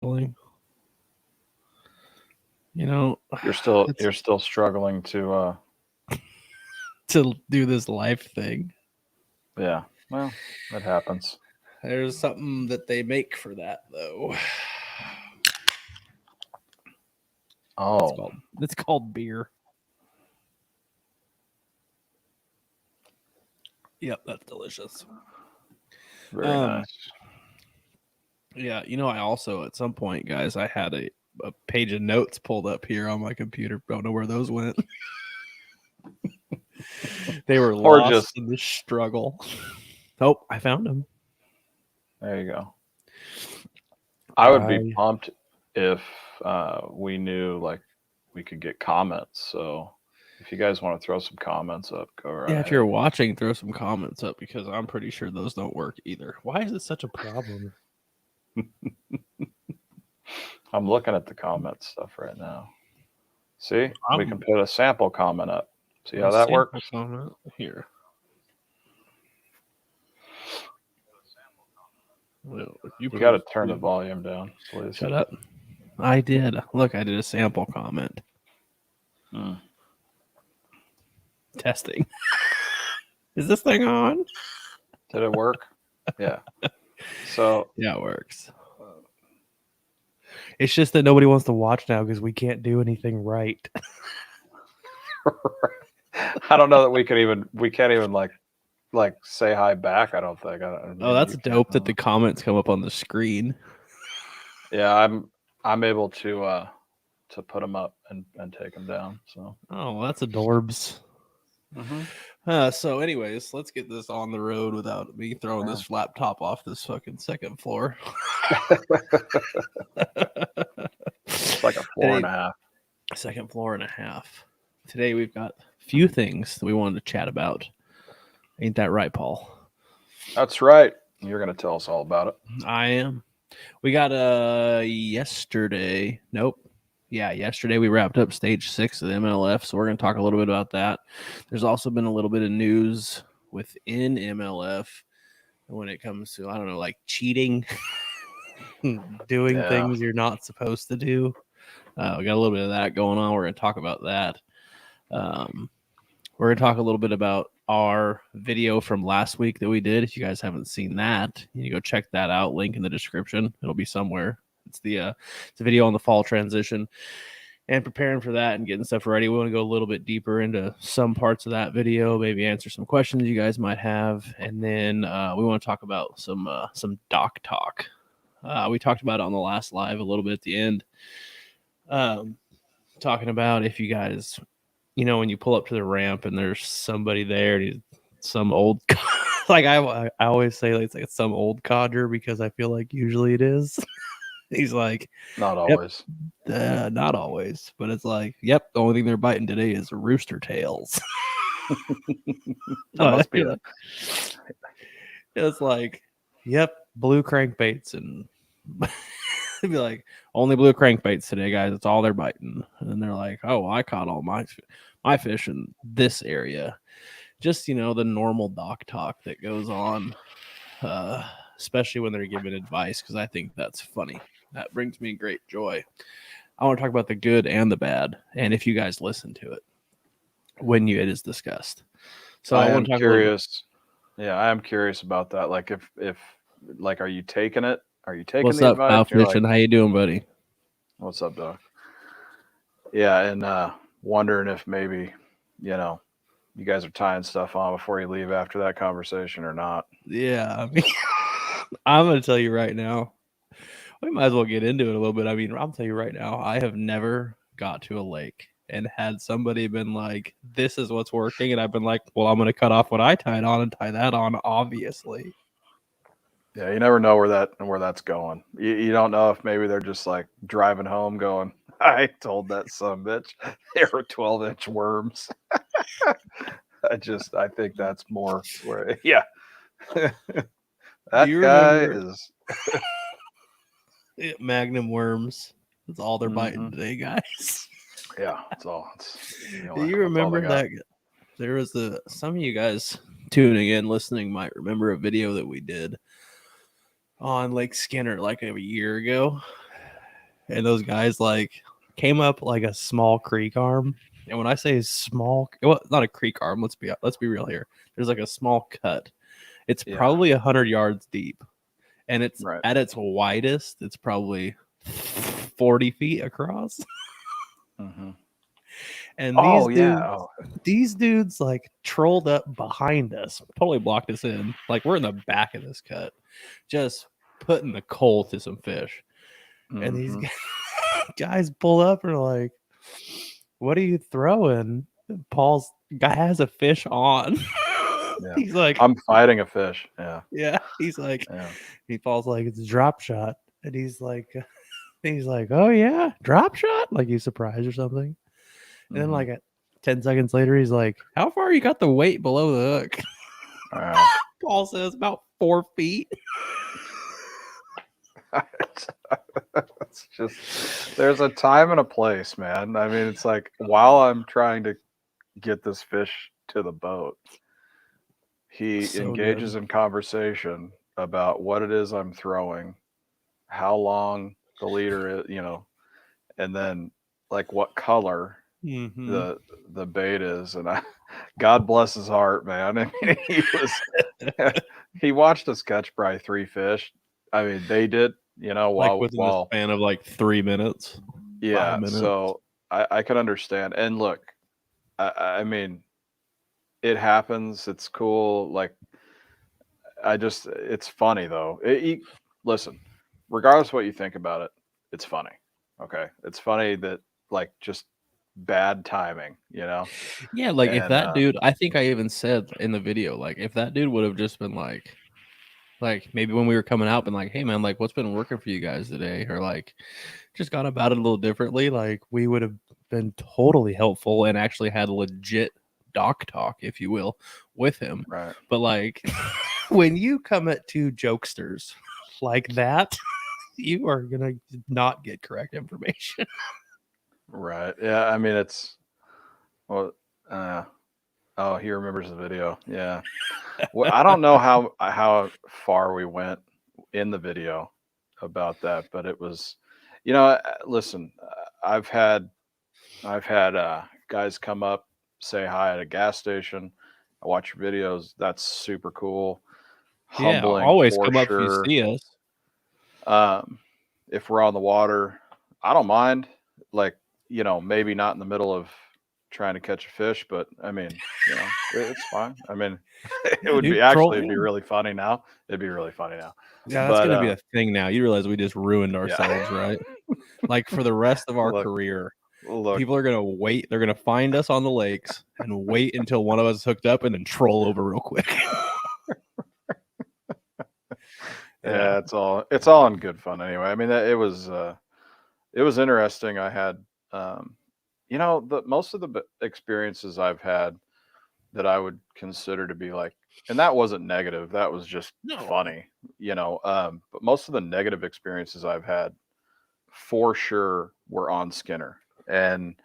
You know, You're still struggling to to do this life thing. yeah. Well, that happens. There's something that they make for that though. Oh, It's called beer. Yep, that's delicious. very Um, nice. yeah, I also at some point, guys, I had a page of notes pulled up here on my computer. Don't know where those went. They were Or lost just in the struggle. Oh, I found them. there you go. I would be I pumped if we knew like we could get comments. So if you guys want to throw some comments up, go right Yeah, if you're ahead. watching, throw some comments up because I'm pretty sure those don't work either. Why is it such a problem? I'm looking at the comment stuff right now. See, we can I'm put a sample comment up. See a how that sample works? comment here. Well, if you You got to please turn the do. volume down, please. Shut up. I did. Look, I did a sample comment. Mm. Testing. Is this thing on? Did it work? Yeah. So Yeah, it works. It's just that nobody wants to watch now because we can't do anything right. I don't know that we can't even like say hi back. I don't think. Oh, Maybe that's you can. dope that the comments come up on the screen. Yeah, I'm able to put them up and take them down. So. Oh, that's adorbs. Hmm. So, anyways, let's get this on the road without me throwing Yeah. this laptop off this fucking second floor. It's like a floor and Today, a half. second floor and a half. Today, we've got a few things that we wanted to chat about. Ain't that right, Paul? That's right. You're gonna tell us all about it. I am. We got yesterday. Nope. Yeah, yesterday we wrapped up stage 6 of the MLF, so we're going to talk a little bit about that. There's also been a little bit of news within MLF when it comes to, I don't know, like cheating, doing Yeah. things you're not supposed to do. We got a little bit of that going on. We're going to talk about that. Um, we're going to talk a little bit about our video from last week that we did. If you guys haven't seen that, you can go check that out. Link in the description. It'll be somewhere. It's a video on the fall transition and preparing for that and getting stuff ready. We want to go a little bit deeper into some parts of that video, maybe answer some questions you guys might have, and then we want to talk about some doc talk. We talked about it on the last live a little bit at the end, um, talking about if you guys, when you pull up to the ramp and there's somebody there, and some old. Like I always say, like, it's like some old codger because I feel like usually it is. He's like, Not "Yep, always. not always, but it's like, yep, the only thing they're biting today is rooster tails." That must be Yeah. It's like, yep, blue crankbaits, and they'd be like, only blue crankbaits today, guys. That's all they're biting. And they're like, oh, I caught all my fish in this area. Just the normal doc talk that goes on, uh, especially when they're giving advice, because I think that's funny. That brings me great joy. I want to talk about the good and the bad, and if you guys listen to it when it is discussed. So I I am want to talk a little bit. curious. Yeah, I am curious about that. Like if like are you taking it? Are you taking What's the up, advice? Bow You're like, Fishing? How you doing, buddy? what's up, Doc? Yeah, and wondering if maybe, you know, you guys are tying stuff on before you leave after that conversation or not. Yeah, I mean, I'm gonna tell you right now. We might as well get into it a little bit. I mean, I'll tell you right now. I have never got to a lake and had somebody been like, "This is what's working," and I've been like, "Well, I'm gonna cut off what I tied on and tie that on." Obviously, Yeah, you never know where that's going. You don't know if maybe they're just like driving home going, I told that son bitch they were 12-inch worms. I think that's more where yeah. do That you guy remember is Magnum worms? That's all they're biting hmm today, guys. yeah, it's all it's Do you that's all they remember got. that? There was some of you guys tuning in, listening might remember a video that we did on Lake Skinner like a year ago. and those guys like came up like a small creek arm. And when I say small, well, not a creek arm. Let's be real here. There's like a small cut. It's Yeah. probably 100 yards deep, and it's Right. at its widest. It's probably 40 feet across. Mm-hmm. And Oh, these dudes like trolled up behind us, totally blocked us in. Like we're in the back of this cut, just putting the coal to some fish. And these guys pull up and are like, "What are you throwing?" And Paul's guy has a fish on. Yeah. He's like, I'm fighting a fish. Yeah. yeah. He's like, Yeah. he falls like it's a drop shot, and he's like, "Oh yeah, drop shot!" Like he's surprised or something. And then like 10 seconds later, he's like, "How far you got the weight below the hook?" Yeah. Paul says about 4 feet. It's just there's a time and a place, man. I mean, it's like while I'm trying to get this fish to the boat, he So engages good. in conversation about what it is I'm throwing, how long the leader is, and then like what color Mm-hmm. the bait is. And God bless his heart, man. I mean, he watched us catch probably 3 fish. I mean, they did, Like within the while span of like 3 minutes, 5 yeah. minutes. So I can understand. And look, I mean, it happens. It's cool. Like it's funny though. Listen, regardless of what you think about it, it's funny. Okay, it's funny that like just bad timing, Yeah, like if and that dude, I think I even said in the video, like if that dude would have just been like maybe when we were coming out, been like, "Hey man, like what's been working for you guys today?" Or like just gone about it a little differently, like we would have been totally helpful and actually had legit doc talk, if you will, with him. right. But like when you come at two jokesters like that, you are gonna not get correct information. Right. Yeah. I mean, it's well. Oh, he remembers the video. Yeah. Well, I don't know how far we went in the video about that, but it was, listen, I've had guys come up, say hi at a gas station. I watch your videos. That's super cool. Yeah, Humbling always for come up if you sure. see us. If we're on the water, I don't mind. Like, maybe not in the middle of trying to catch a fish, but I mean, it's fine. I mean, Yeah, dude, troll it'd be in. really funny now. It'd be really funny now. Yeah, that's But gonna be a thing now. You realize we just ruined yeah. ourselves, right? Like for the rest of our Look, career, look. people are gonna wait. They're gonna find us on the lakes and wait until one of us is hooked up and then troll over real quick. Yeah, it's all in good fun anyway. I mean, it was interesting. I had, the most of the experiences I've had that I would consider to be like, and that wasn't negative. That was just No. funny, But most of the negative experiences I've had, for sure, were on Skinner, and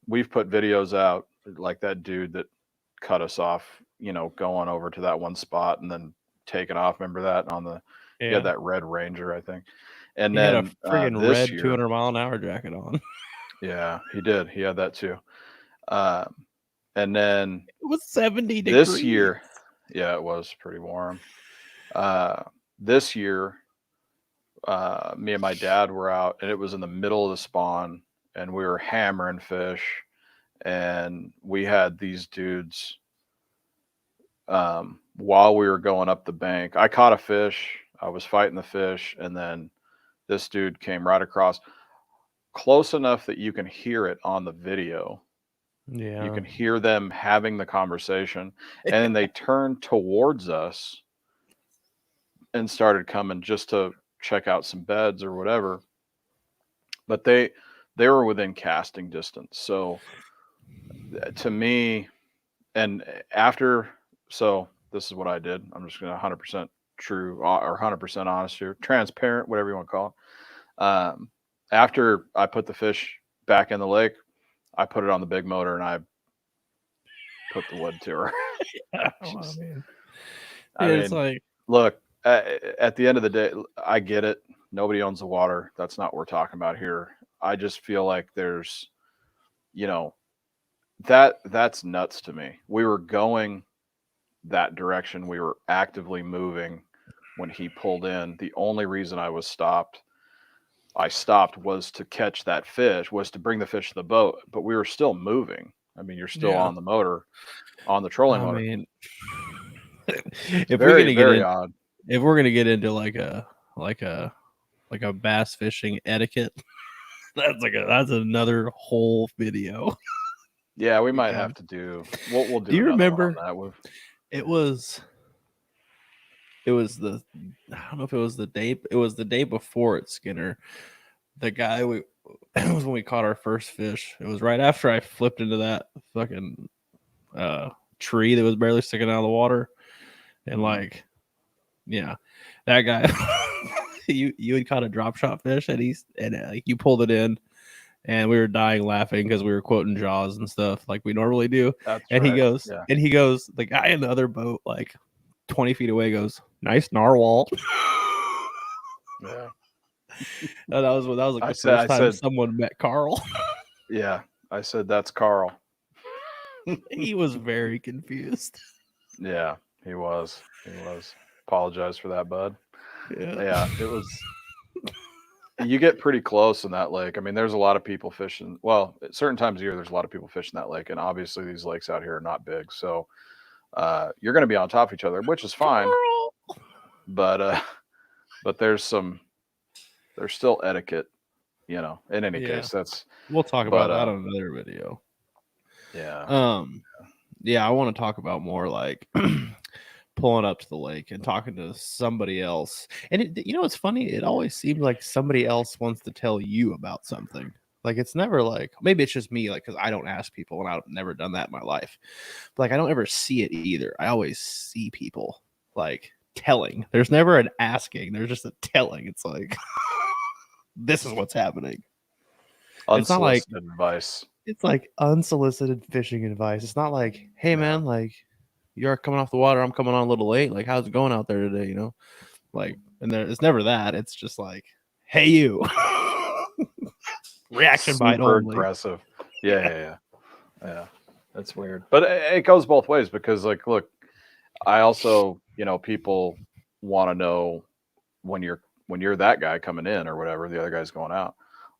we've put videos out like that dude that cut us off, going over to that one spot and then taking off. Remember that he had Yeah, that Red Ranger, I think. And he had a then friggin' this red year, 200-mile-an-hour jacket on. yeah, he did. He had that too. Um, and then It was 70 this degrees. year, yeah, it was pretty warm. This year, me and my dad were out, and it was in the middle of the spawn, and we were hammering fish, and we had these dudes. While we were going up the bank, I caught a fish. I was fighting the fish, and then this dude came right across, close enough that you can hear it on the video. You Yeah. can hear them having the conversation, and then they turned towards us and started coming just to check out some beds or whatever. But they were within casting distance. So to me, and after, so this is what I did. I'm just going to 100% true or 100% honest here, transparent, whatever you want to call it. After I put the fish back in the lake, I put it on the big motor and I put the wood to her. Oh, man. I It's mean, like, look, at the end of the day, I get it. Nobody owns the water. That's not what we're talking about here. I just feel like there's, you know, that's nuts to me. We were going that direction. We were actively moving when he pulled in. The only reason I stopped was to catch that fish, was to bring the fish to the boat, but we were still moving. I mean, you're still Yeah. on the motor, on the trolling I motor. mean, It's if very, very odd. if we're gonna get into like a bass fishing etiquette, that's another whole video. Yeah, we might Because have to do. We'll do do you another remember one on that. it was the I don't know if it was the day before at Skinner. The guy it was when we caught our first fish. It was right after I flipped into that fucking tree that was barely sticking out of the water, and like, yeah, that guy. you had caught a drop shot fish, and like you pulled it in, and we were dying laughing because we were quoting Jaws and stuff like we normally do. That's And right. he goes, the guy in the other boat, like 20 feet away, goes, "Nice narwhal." Yeah. And that was like I the said- first I time said- someone met Carl. Yeah, I said that's Carl. He was very confused. Yeah, he was. Apologize for that, bud. Yeah, it was. You get pretty close in that lake. I mean, there's a lot of people fishing. Well, at certain times of year, there's a lot of people fishing that lake, and obviously these lakes out here are not big, so you're going to be on top of each other, which is fine. But there's still etiquette, in any case. We'll talk about that on another video. Yeah. Yeah, I want to talk about more like pulling up to the lake and talking to somebody else. And it's funny, it always seems like somebody else wants to tell you about something. Like, it's never like, maybe it's just me, like, because I don't ask people and I've never done that in my life. But like, I don't ever see it either. I always see people like telling. There's never an asking, there's just a telling. It's like, this is what's happening. Unsolicited advice. It's like unsolicited fishing advice. It's not like, hey man, like, you're coming off the water, I'm coming on a little late. Like, how's it going out there today? Like, and it's never that. It's just like, hey, you. Reaction bite only. Aggressive. Yeah. That's weird. But it goes both ways because, like, look, I also, people want to know when you're that guy coming in or whatever, the other guy's going out.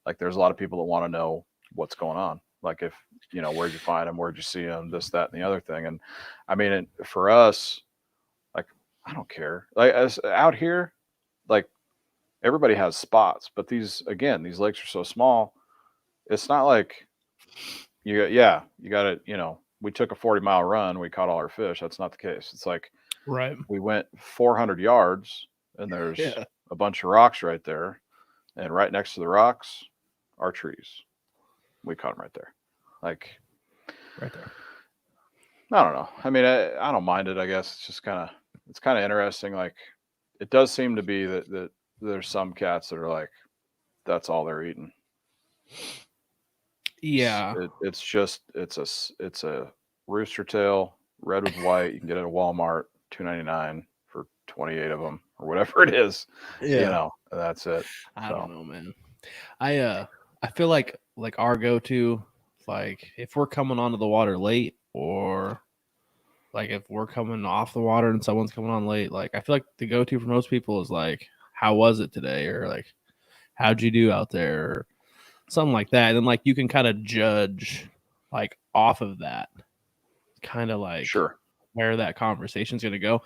Like, there's a lot of people that want to know what's going on. Like, if, where'd you find him? Where'd you see him? This, that, and the other thing. And I mean, for us, like, I don't care. Like, as out here, like, everybody has spots, but these lakes are so small. It's not like you got it. We took a 40-mile run. We caught all our fish. That's not the case. It's like, right. We went 400 yards and there's a bunch of rocks right there. And right next to the rocks are trees. We caught them right there. Like, right there. I don't know. I mean, I don't mind it, I guess. It's just kind of interesting. Like, it does seem to be that there's some cats that are like, that's all they're eating. Yeah. It's a rooster tail, red with white. You can get it at Walmart, $2.99 for 28 of them or whatever it is. Yeah. That's it. I don't know, man. I feel like our go-to, like, if we're coming onto the water late, or like if we're coming off the water and someone's coming on late, like, I feel like the go-to for most people is like, how was it today? Or like, how'd you do out there? Or something like that. And then, like, you can kind of judge, like, off of that, kind of like, sure, where that conversation's going to go.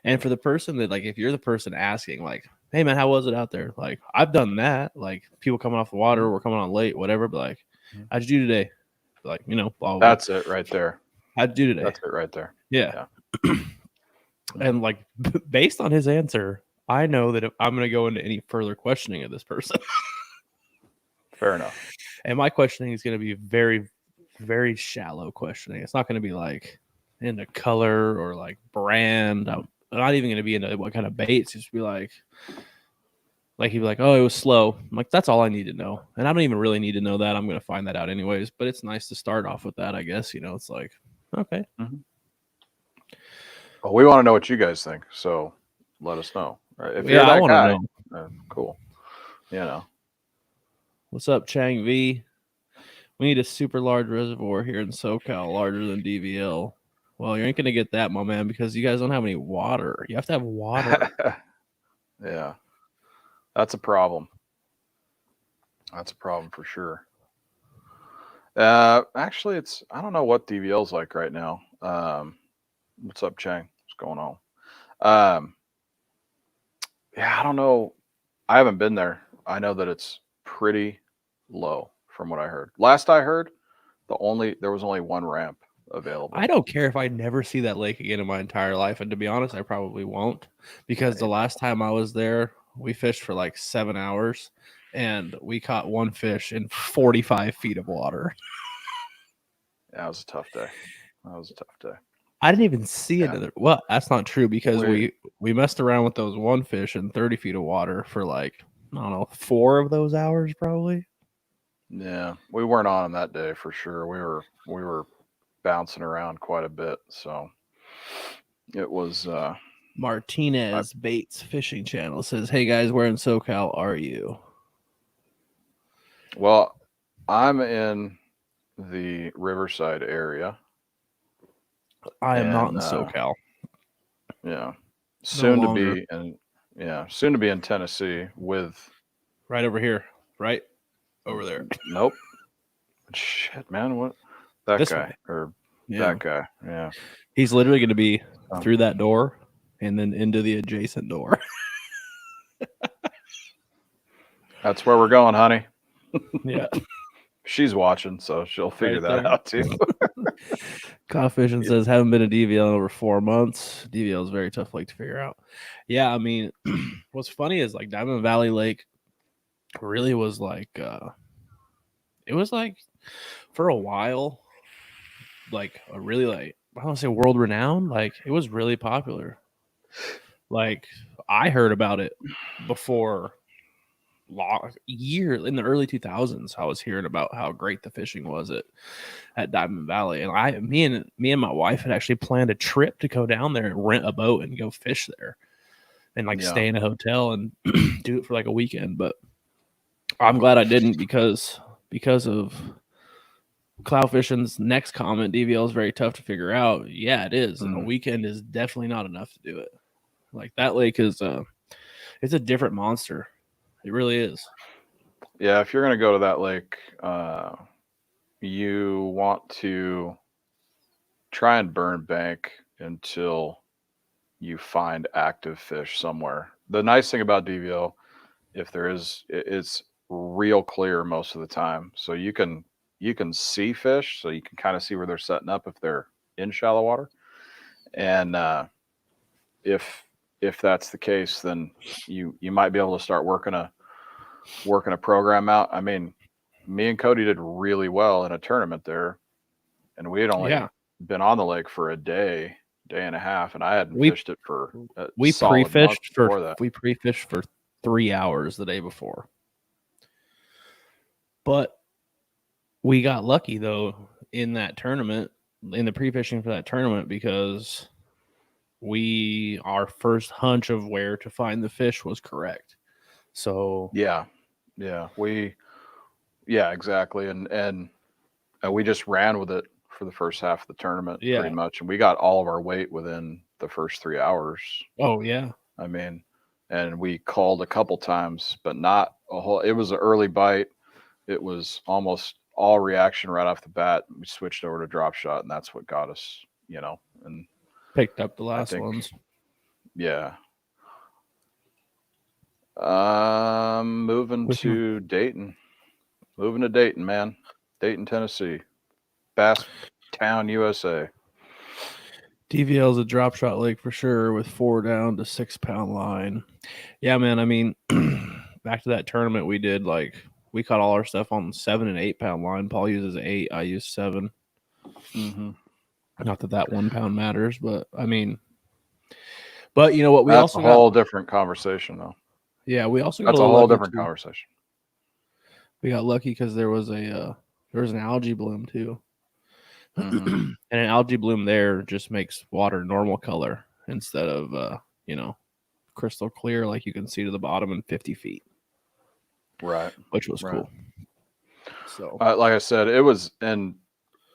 And for the person that, like, if you're the person asking, like, hey man, how was it out there? Like, I've done that. Like, people coming off the water, we're coming on late, whatever. But like, how'd you do today? Like, blah, blah, blah. That's it right there. How'd you do today? That's it right there. Yeah. And like, based on his answer, I know that if I'm going to go into any further questioning of this person. Fair enough. And my questioning is going to be very, very shallow questioning. It's not going to be like into color or like brand. I'm not even going to be into what kind of baits. Just be like he'd be like, oh, it was slow. I'm like, that's all I need to know. And I don't even really need to know that. I'm going to find that out anyways. But it's nice to start off with that, I guess. It's like, okay. Well, we want to know what you guys think. So let us know. Right. If you're Yeah, I that want to guy, know. cool. You know. What's up, Chang V? We need a super large reservoir here in SoCal, larger than DVL. Well, you ain't gonna get that, my man, because you guys don't have any water. You have to have water. Yeah. That's a problem. That's a problem for sure. Actually, I don't know what DVL's like right now. What's up, Chang? What's going on? Um, yeah, I don't know. I haven't been there. I know that it's pretty low from what I heard. Last I heard, there was only one ramp available. I don't care if I never see that lake again in my entire life, and to be honest, I probably won't, because the last time I was there, we fished for like 7 hours, and we caught one fish in 45 feet of water. Yeah, it was a tough day. That was a tough day. I didn't even see Yeah. another. Well, that's not true, because We we messed around with those one fish in 30 feet of water for like, I don't know, 4 of those hours probably. Yeah, we weren't on that day for sure. We were bouncing around quite a bit, so it was. I, Martinez Baits Fishing Channel says, "Hey guys, where in SoCal are you?" well, I'm in the Riverside area, I am not and in SoCal. yeah, No soon to longer. be in soon to be in Tennessee with. Right over here. Right over there. Nope. Shit, man, what that This guy way. or Yeah. that guy? Yeah, He's literally going to be so, through that door and then into the adjacent door. that's where we're going, honey. Yeah. She's watching, so she'll figure Right that there. out too. Caught Fishing says, haven't been to DVL in over 4 months. DVL is very tough lake to figure out. Yeah, I mean, what's funny is like Diamond Valley Lake really was like, it was like for a while, like a really like, I don't want to say world renowned, like it was really popular. Like I heard about it before year in the early 2000s. I was hearing about how great the fishing was at Diamond Valley, and me and my wife had actually planned a trip to go down there and rent a boat and go fish there and like Yeah. stay in a hotel and do it for like a weekend. But I'm glad I didn't, because of Cloud Fishing's next comment. DVL is very tough to figure out. Yeah, it is, and a weekend is definitely not enough to do it. Like that lake is it's a different monster. It really is. Yeah, if you're gonna go to that lake, you want to try and burn bank until you find active fish somewhere. The nice thing about DVL, if there is, it's real clear most of the time, so you can see fish, so you can kind of see where they're setting up if they're in shallow water, and if that's the case, then you might be able to start working a program out. I mean, me and Cody did really well in a tournament there, and we had only Yeah, been on the lake for a day and a half, and I hadn't we fished it for a we solid month pre-fished for before that. 3 hours the day before. But we got lucky though in that tournament, in the pre-fishing for that tournament, because our first hunch of where to find the fish was correct. So Yeah, yeah, yeah, exactly, and we just ran with it for the first half of the tournament pretty yeah. much, and we got all of our weight within the first 3 hours. Oh yeah. I mean, and we called a couple times, but not a whole. It was an early bite. It was almost all reaction right off the bat. We switched over to drop shot, and that's what got us, And Picked up the I last think, ones. yeah. Moving With my to Dayton. Moving to Dayton, man. Dayton, Tennessee. Bass Town, USA. DVL is a drop shot lake for sure, with 4 down to 6 pound line. Yeah, man. I mean, back to that tournament we did, like we caught all our stuff on 7 and 8 pound line. Paul uses 8. I use 7. Mm-hmm. Not that 1 pound matters, but I mean, but you know what? We That's a also got, whole different conversation, though. yeah, we also got a That's a little whole lucky different too. conversation. We got lucky because there was an algae bloom too. Mm-hmm. And an algae bloom there just makes water normal color instead of crystal clear, like you can see to the bottom in 50 feet, Right. which was Right. cool. So Like I said, it was, and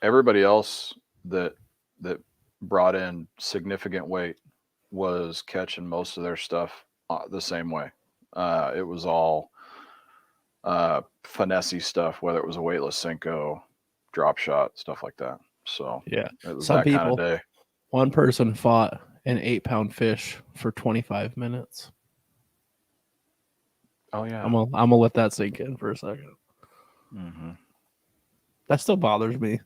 everybody else that brought in significant weight was catching most of their stuff the same way. It was all finessey stuff, whether it was a weightless Cinco, drop shot, stuff like that. So yeah, it was some that kind of people. day. One person fought an 8-pound fish for 25 minutes. Oh yeah. I'm gonna let that sink in for a second. Mm-hmm. That still bothers me.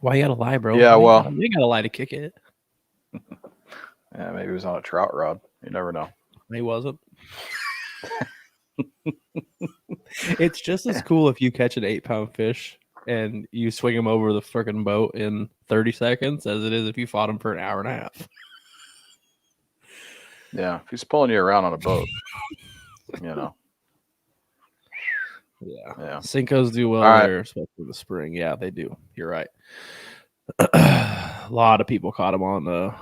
Why you gotta lie, bro? Yeah, well, you gotta lie to kick it. yeah, maybe he was on a trout rod. You never know. He wasn't. It's just as cool if you catch an 8-pound fish and you swing him over the freaking boat in 30 seconds as it is if you fought him for an hour and a half. Yeah, if he's pulling you around on a boat, you know. Yeah. Cincos do well there, especially in the spring. Yeah, they do. You're right. A lot of people caught him on the.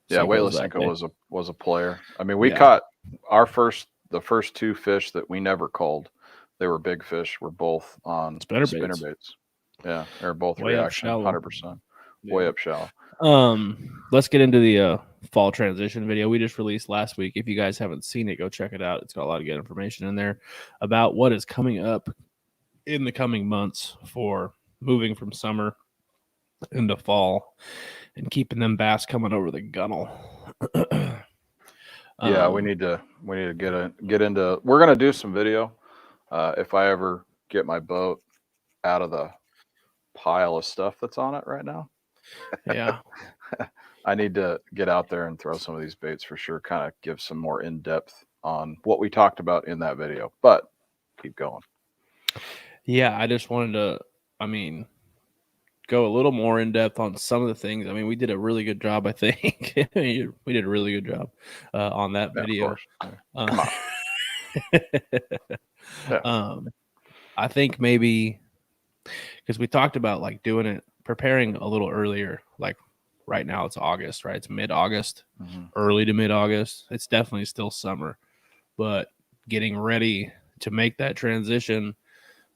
Yeah, weightless Cinco was a player. I mean, we caught the first two fish that we never called. They were big fish. Were both on spinner baits. Yeah, they're both way reaction, 100%. Way up shallow. Let's get into the fall transition video we just released last week. If you guys haven't seen it, go check it out. It's got a lot of good information in there about what is coming up in the coming months for moving from summer into fall and keeping them bass coming over the gunnel. Yeah, we need to get into. We're gonna do some video. If I ever get my boat out of the pile of stuff that's on it right now. Yeah. I need to get out there and throw some of these baits for sure, kind of give some more in-depth on what we talked about in that video, but keep going. Yeah, I just wanted to, go a little more in depth on some of the things. I mean, we did a really good job, I think. We did a really good job on that video. Come on. Yeah. I think maybe because we talked about like doing it, preparing a little earlier. Like right now it's August, right? It's mid-August, early to mid-August. It's definitely still summer, but getting ready to make that transition.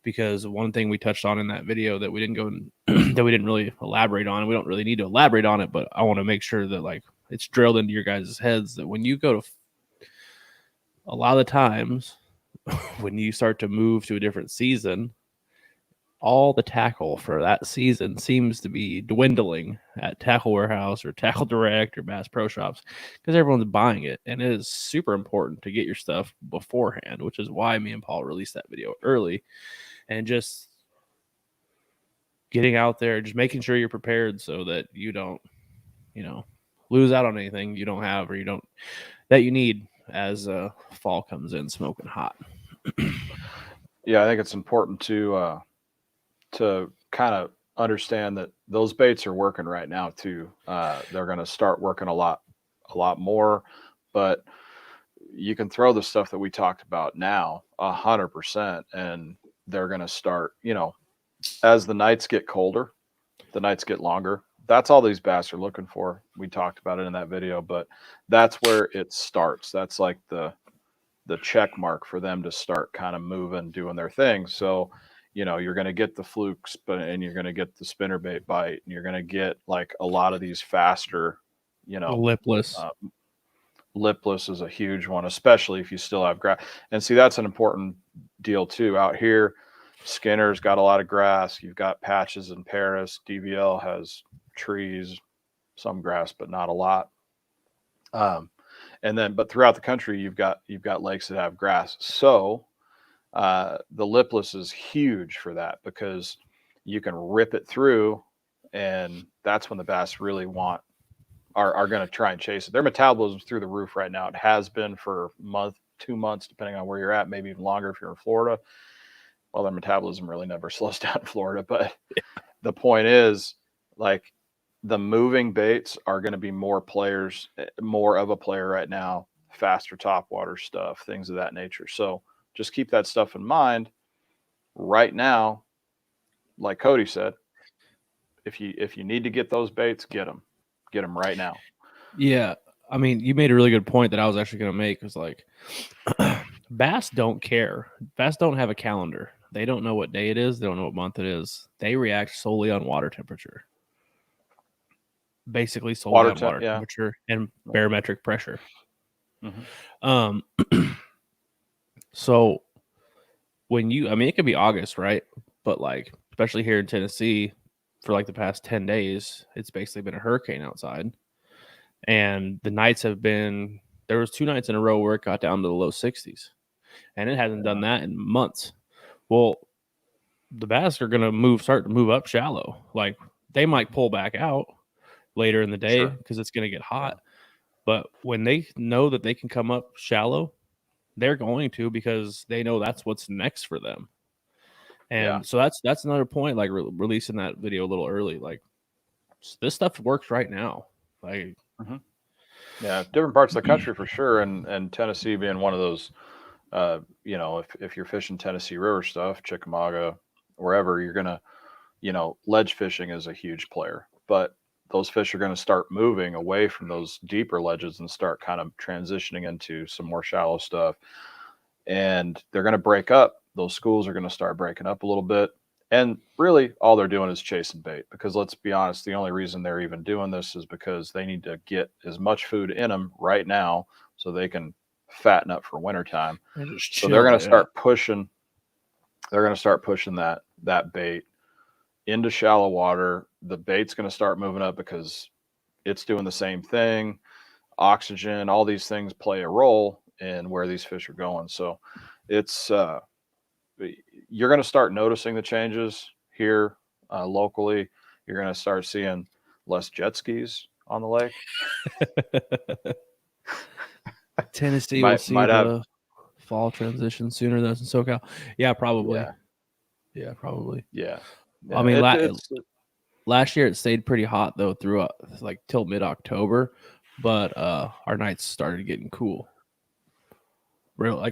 Because one thing we touched on in that video that we didn't go that we didn't really elaborate on, and we don't really need to elaborate on it, but I want to make sure that like it's drilled into your guys' heads that when you go to a lot of the times when you start to move to a different season, all the tackle for that season seems to be dwindling at Tackle Warehouse or Tackle Direct or Bass Pro Shops because everyone's buying it. And it is super important to get your stuff beforehand, which is why me and Paul released that video early. And just getting out there, just making sure you're prepared so that you don't, lose out on anything you don't have or that you need as fall comes in smoking hot. Yeah, I think it's important to kind of understand that those baits are working right now too. They're going to start working a lot more, but you can throw the stuff that we talked about now 100%, and they're going to start, as the nights get colder, the nights get longer. That's all these bass are looking for. We talked about it in that video, but that's where it starts. That's like the check mark for them to start kind of moving, doing their thing. So, you're going to get the flukes, and you're going to get the spinnerbait bite, and you're going to get like a lot of these faster, lipless. Lipless is a huge one, especially if you still have grass. And see, that's an important deal too. Out here, Skinner's got a lot of grass. You've got Patches in Paris. DVL has trees, some grass, but not a lot. But throughout the country, you've got lakes that have grass. So the lipless is huge for that because you can rip it through, and that's when the bass really are going to try and chase it. Their metabolism's through the roof right now. It has been for a month, 2 months, depending on where you're at, maybe even longer if you're in Florida. Well, their metabolism really never slows down in Florida, but the point is, like, the moving baits are going to be more of a player right now, faster topwater stuff, things of that nature. So just keep that stuff in mind right now. Like Cody said, if you need to get those baits, get them. Get them right now. Yeah. I mean, you made a really good point that I was actually going to make, was like, bass don't care. Bass don't have a calendar. They don't know what day it is. They don't know what month it is. They react solely on water temperature. Basically solely on water temperature and barometric pressure. Mm-hmm. So when it could be August, right? But like, especially here in Tennessee, for like the past 10 days, it's basically been a hurricane outside. And the nights there was 2 nights in a row where it got down to the low 60s. And it hasn't done that in months. Well, the bass are going to start to move up shallow. Like, they might pull back out later in the day because it's going to get hot. Yeah. But when they know that they can come up shallow, they're going to, because they know that's what's next for them. And so that's another point, like releasing that video a little early. Like, this stuff works right now. Like, yeah, different parts of the country for sure. And Tennessee being one of those, you know, if you're fishing Tennessee River stuff, Chickamauga, wherever, you're going to, you know, ledge fishing is a huge player. But those fish are going to start moving away from those deeper ledges and start kind of transitioning into some more shallow stuff. And they're going to break up. Those schools are going to start breaking up a little bit. And really, all they're doing is chasing bait, because let's be honest, the only reason they're even doing this is because they need to get as much food in them right now so they can fatten up for wintertime. So they're going to start pushing. They're going to start pushing that bait into shallow water. The bait's going to start moving up because it's doing the same thing. Oxygen, all these things play a role in where these fish are going. So it's you're going to start noticing the changes here locally. You're going to start seeing less jet skis on the lake. Tennessee will see the fall transition sooner than SoCal. Yeah, probably. Yeah, probably. Yeah. I mean, last year it stayed pretty hot though throughout, like till mid-October, but our nights started getting cool.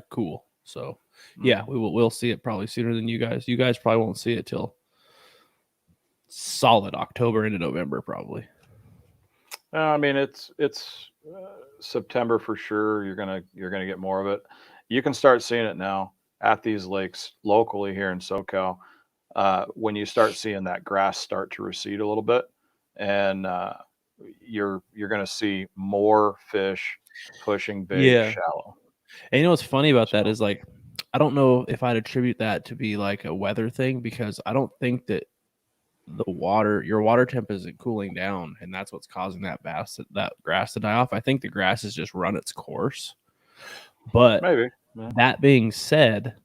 Cool. So yeah, we'll see it probably sooner than you guys. You guys probably won't see it till solid October into November probably. I mean, it's September for sure. You're gonna get more of it. You can start seeing it now at these lakes locally here in SoCal. When you start seeing that grass start to recede a little bit, and you're going to see more fish pushing bait shallow. And you know what's funny about that is, like, I don't know if I'd attribute that to be like a weather thing, because I don't think that your water temp isn't cooling down, and that's what's causing that grass to die off. I think the grass has just run its course. But maybe that being said,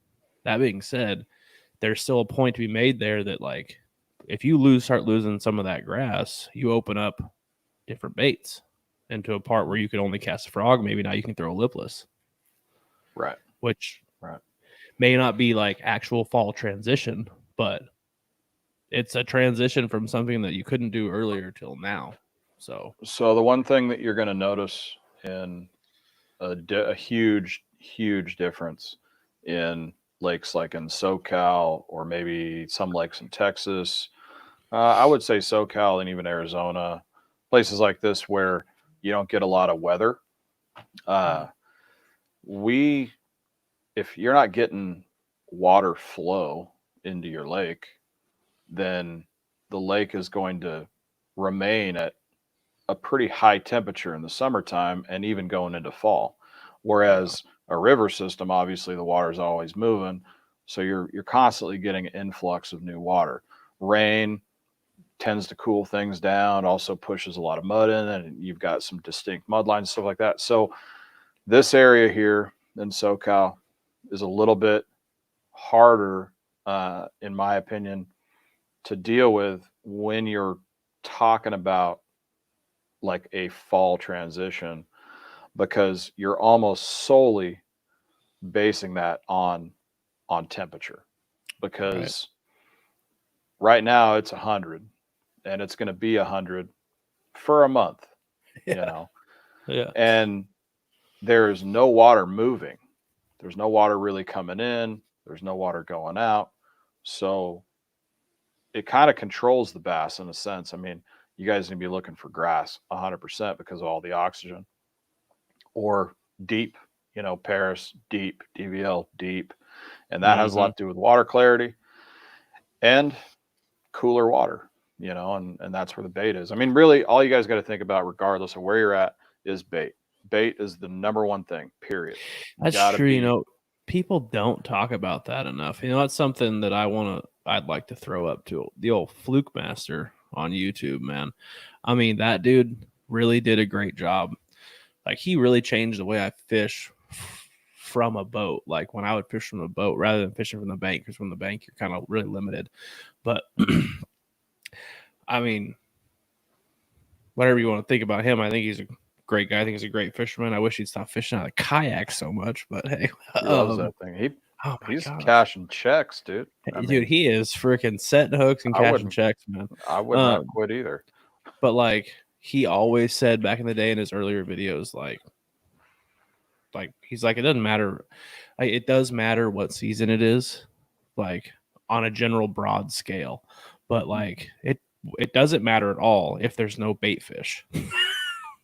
there's still a point to be made there that, like, if you start losing some of that grass, you open up different baits into a part where you could only cast a frog. Maybe now you can throw a lipless. Right. Which may not be like actual fall transition, but it's a transition from something that you couldn't do earlier till now. So the one thing that you're going to notice in a huge difference in lakes like in SoCal, or maybe some lakes in Texas, I would say SoCal and even Arizona, places like this where you don't get a lot of weather. If you're not getting water flow into your lake, then the lake is going to remain at a pretty high temperature in the summertime and even going into fall. Whereas a river system, obviously the water is always moving, so you're constantly getting an influx of new water. Rain tends to cool things down, also pushes a lot of mud in, and you've got some distinct mud lines, stuff like that. So this area here in SoCal is a little bit harder, in my opinion, to deal with when you're talking about like a fall transition, because you're almost solely basing that on temperature. Because right now it's 100, and it's going to be 100 for a month, you know. And there's no water moving. There's no water really coming in. There's no water going out. So it kind of controls the bass in a sense. I mean, you guys need to be looking for grass 100% because of all the oxygen. Or deep, Paris, deep, DVL, deep. And that has a lot to do with water clarity and cooler water, and that's where the bait is. I mean, really, all you guys got to think about, regardless of where you're at, is bait. Bait is the number one thing, period. That's true. People don't talk about that enough. That's something that I'd like to throw up to the old Fluke Master on YouTube, man. I mean, that dude really did a great job. Like, he really changed the way I fish from a boat. Like, when I would fish from a boat rather than fishing from the bank, because from the bank you're kind of really limited. But I mean, whatever you want to think about him, I think he's a great guy. I think he's a great fisherman. I wish he'd stop fishing out of kayak so much, but hey, he loves that thing. He's cashing checks, dude. He is freaking setting hooks and cashing checks, man. I would not quit either. But like, he always said back in the day in his earlier videos, like he's like, it doesn't matter. It does matter what season it is, like on a general broad scale, but like it doesn't matter at all if there's no bait fish.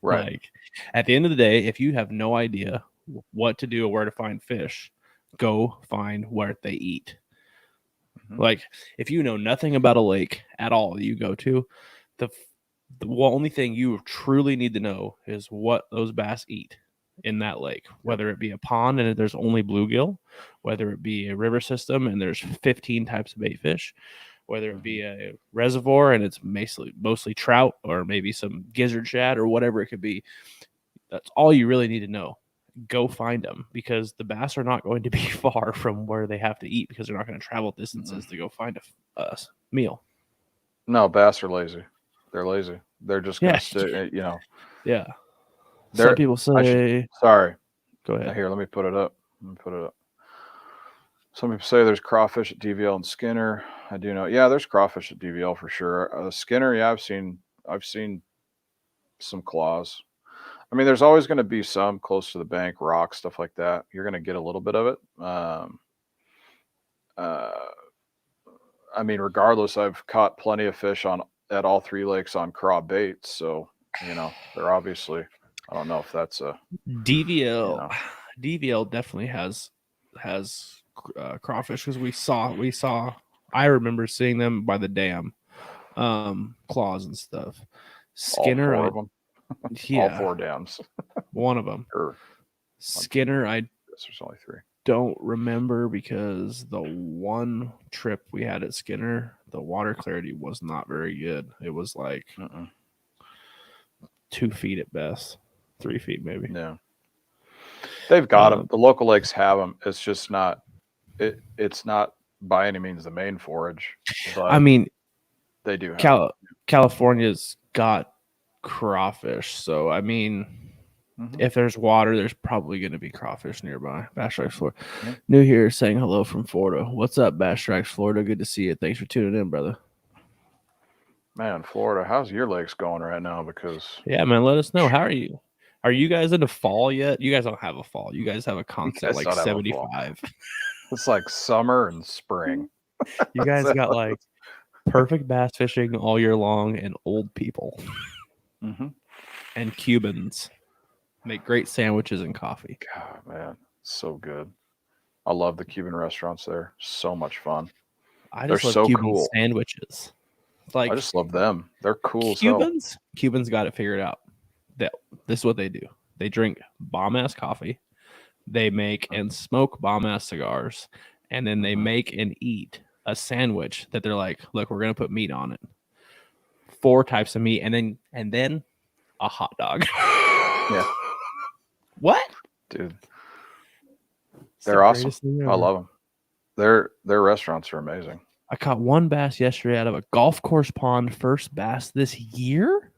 Right. Like, at the end of the day, if you have no idea what to do or where to find fish, go find where they eat. Like, if you know nothing about a lake at all that you go to, the only thing you truly need to know is what those bass eat in that lake, whether it be a pond and there's only bluegill, whether it be a river system and there's 15 types of bait fish, whether it be a reservoir and it's mostly trout or maybe some gizzard shad or whatever it could be. That's all you really need to know. Go find them, because the bass are not going to be far from where they have to eat, because they're not going to travel distances to go find a meal. No, bass are lazy. They're lazy. They're just going to stay, Yeah. Some people say... Sorry. Go ahead. Here, let me put it up. Some people say there's crawfish at DVL and Skinner. I do know. Yeah, there's crawfish at DVL for sure. Skinner, yeah, I've seen some claws. I mean, there's always going to be some close to the bank, rock, stuff like that. You're going to get a little bit of it. I mean, regardless, I've caught plenty of fish at all three lakes on craw baits. So, they're obviously, I don't know if that's a DVL. DVL definitely has crawfish, because we saw. I remember seeing them by the dam, claws and stuff. Skinner, all 4 of them. Yeah, all 4 dams. One of them. Skinner, I guess there's only 3. Don't remember, because the one trip we had at Skinner, the water clarity was not very good. It was like 2 feet at best, 3 feet maybe. Yeah, they've got them. The local lakes have them. It's just not. It's not by any means the main forage. But I mean, they do have California's got crawfish, so I mean, if there's water, there's probably going to be crawfish nearby. Bass Strikes Florida. New here, saying hello from Florida. What's up, Bass Strikes Florida? Good to see you. Thanks for tuning in, brother. Man, Florida, how's your lakes going right now? Because man, let us know. How are you? Are you guys into fall yet? You guys don't have a fall. You guys have a constant like 75. It's like summer and spring. You guys got like perfect bass fishing all year long, and old people and Cubans make great sandwiches and coffee. God, man, so good. I love the Cuban restaurants there. So much fun. They're so Cuban cool. Sandwiches. Like, I just love them. They're cool. Cubans got it figured out. This is what they do. They drink bomb ass coffee. They make and smoke bomb ass cigars, and then they make and eat a sandwich that they're like, look, we're gonna put meat on it. 4 types of meat, and then a hot dog. Yeah. What? Dude. They're awesome. I love them. Their restaurants are amazing. I caught 1 bass yesterday out of a golf course pond. First bass this year?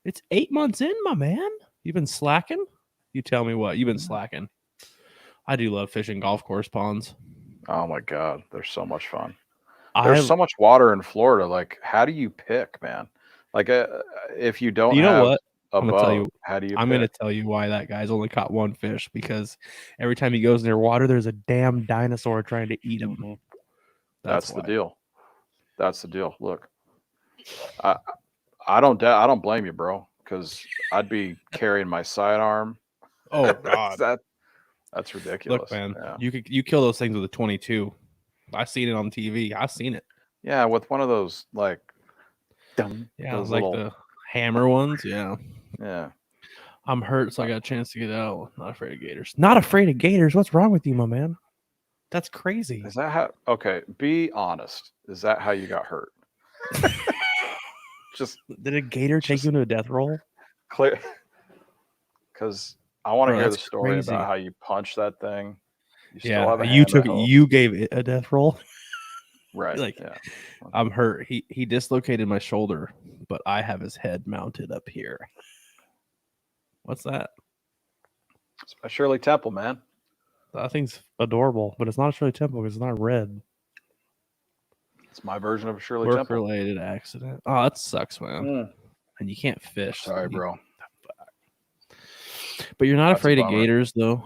It's 8 months in, my man. You've been slacking? You tell me what. You've been slacking. I do love fishing golf course ponds. Oh, my God. They're so much fun. There's so much water in Florida. Like, how do you pick, man? Like, if you don't have what? I'm going to tell you. How do you I'm going to tell you why that guy's only caught 1 fish, because every time he goes near water, there's a damn dinosaur trying to eat him. That's the deal. That's the deal. Look, I don't blame you, bro, because I'd be carrying my sidearm. Oh God! That's ridiculous. Look, man, Yeah. you kill those things with a 22. I seen it on TV. I seen it. Yeah, with one of those like, Yeah, those like little, the hammer ones. Yeah. yeah. I'm hurt, so I got a chance to get out. Not afraid of gators. Not afraid of gators. What's wrong with you, my man? That's crazy. Is that how? Okay, be honest. Is that how you got hurt? Just Did a gator take you into a death roll? clear, because I want to Bro, hear that's the story crazy. about how you punched that thing. You still Yeah, have a you handle. you gave it a death roll. Right. Like, Yeah. I'm hurt. He dislocated my shoulder, but I have his head mounted up here. What's that? It's my Shirley Temple, man. That thing's adorable, but it's not a Shirley Temple because it's not red. It's my version of a Shirley Temple. Work-related accident. Oh, that sucks, man. And you can't fish. Sorry, bro. But you're not That's a afraid of bummer. gators, though?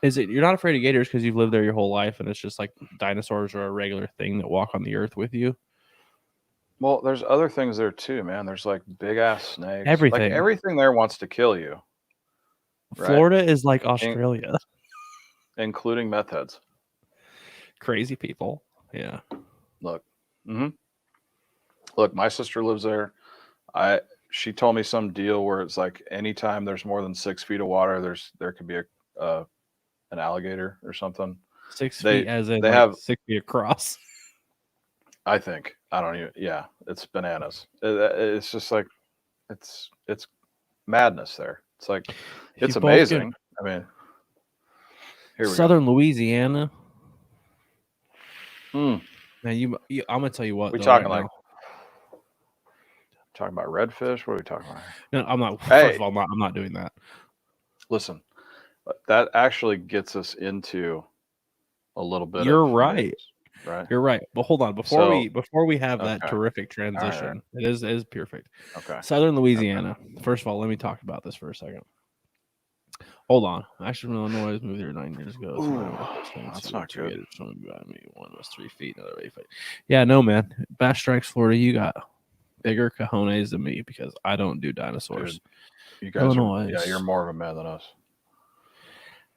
Is it you're not afraid of gators because you've lived there your whole life and it's just like dinosaurs are a regular thing that walk on the earth with you? Well, there's other things there too, man. There's like big ass snakes. Everything. Like everything there wants to kill you. Right? Florida is like Australia. Including meth heads. Crazy people. Yeah. Look. Look, my sister lives there. She told me some deal where it's like anytime there's more than 6 feet of water, there could be an alligator or something. 6 feet as in they like have 6 feet across. I think. I don't even. Yeah, it's bananas. It's just like it's madness there. It's like it's amazing. I mean, here we Southern Louisiana. go. Man, I'm gonna tell you what. We talking right like talking about redfish? What are we talking about? No, I'm not. Hey. First of all, I'm not doing that. Listen, that actually gets us into a little bit. You're of right. news, right. You're right. But hold on, before we have that terrific transition, right. it is perfect. Okay. Southern Louisiana. Okay. First of all, let me talk about this for a second. Hold on. Actually, Illinois moved there 9 years ago. So that's not good. One was 3 feet, another 8 feet. Yeah, no, man. Bass Strikes Florida, you got bigger cojones than me because I don't do dinosaurs. Dude, you guys you're more of a man than us.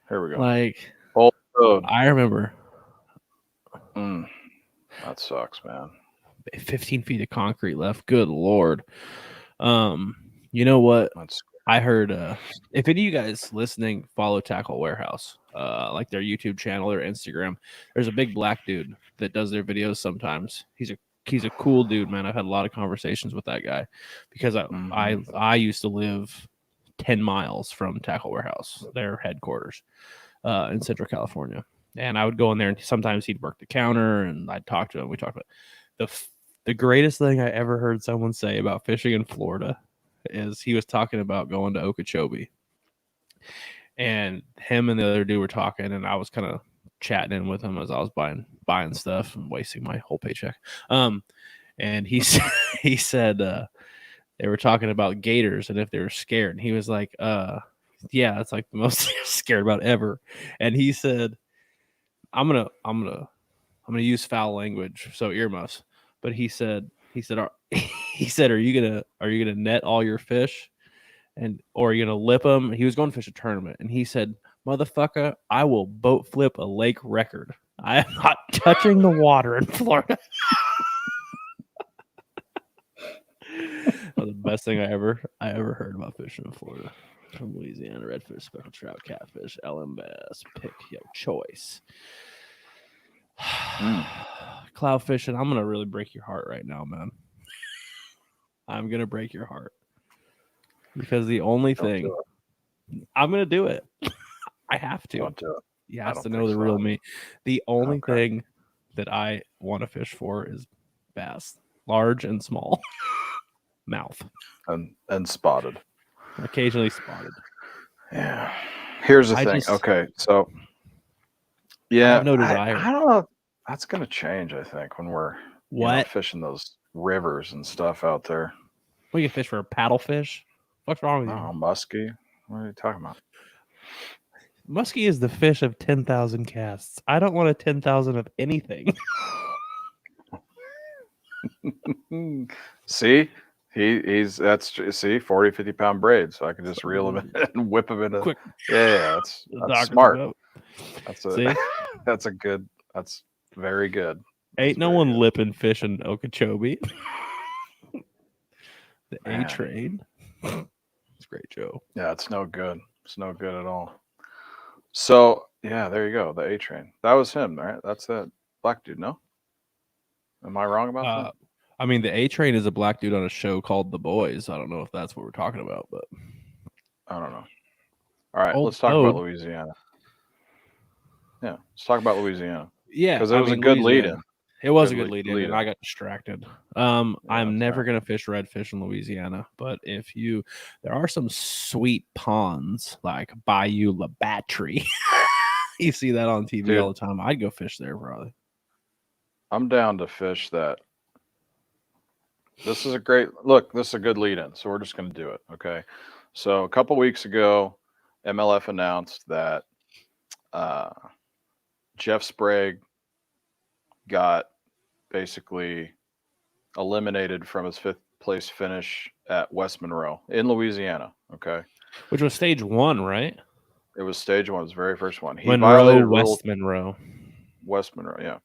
Here we go. Like, Old road. I remember. That sucks, man. 15 feet of concrete left. Good Lord. You know what? I heard if any of you guys listening follow Tackle Warehouse, like their YouTube channel or Instagram, there's a big black dude that does their videos sometimes. He's a cool dude, man. I've had a lot of conversations with that guy because I used to live 10 miles from Tackle Warehouse, their headquarters in Central California. And I would go in there and sometimes he'd work the counter and I'd talk to him. We talked about the greatest thing I ever heard someone say about fishing in Florida is he was talking about going to Okeechobee. And him and the other dude were talking and I was kind of chatting in with him as I was buying stuff and wasting my whole paycheck. And he said they were talking about gators and if they were scared. And he was like, yeah, that's like the most scared about ever. And he said, I'm gonna use foul language, so earmuffs. But he said, are you gonna net all your fish, or are you gonna lip them? He was going to fish a tournament, and he said, "Motherfucker, I will boat flip a lake record. I am not touching the water in Florida." That was the best thing I ever heard about fishing in Florida. From Louisiana, redfish, speckled trout, catfish, LM bass, pick your choice. Cloud fishing, I'm gonna really break your heart right now, man. I'm gonna break your heart because the only thing I'm gonna do it. I have to. Don't do it. You have to know the real me. The only thing that I want to fish for is bass, large and small, mouth, and spotted. Occasionally spotted. Yeah. Here's the thing. Okay, so yeah, I have no desire. I don't know. That's gonna change, I think, when we're fishing those rivers and stuff out there. We can fish for a paddlefish. What's wrong with you? Oh, muskie. What are you talking about? Muskie is the fish of 10,000 casts. I don't want a 10,000 of anything. See, That's 40, 50 pound braid, so I can just reel him in and whip him into. Quick. Yeah, that's smart. That's See? That's very good. Ain't no one lipping fish in Okeechobee. The A train. It's great, Joe. Yeah, it's no good. It's no good at all. So yeah, there you go. The A train. That was him, right? That's that black dude. No, am I wrong about that? I mean, the A train is a black dude on a show called The Boys. I don't know if that's what we're talking about, but I don't know. All right, let's talk about Louisiana. Yeah, let's talk about Louisiana. Yeah, because it was a good lead-in. It was a good lead-in, and I got distracted. I'm never gonna fish redfish in Louisiana, but there are some sweet ponds like Bayou La Battery. You see that on TV all the time. I'd go fish there probably. I'm down to fish that. This is a good lead-in, so we're just going to do it. Okay. So a couple weeks ago, MLF announced that Jeff Sprague got basically eliminated from his 5th place finish at West Monroe in Louisiana. Okay. Which was stage 1, right? It was stage 1, his very first one. He violated West Monroe. West Monroe, yeah.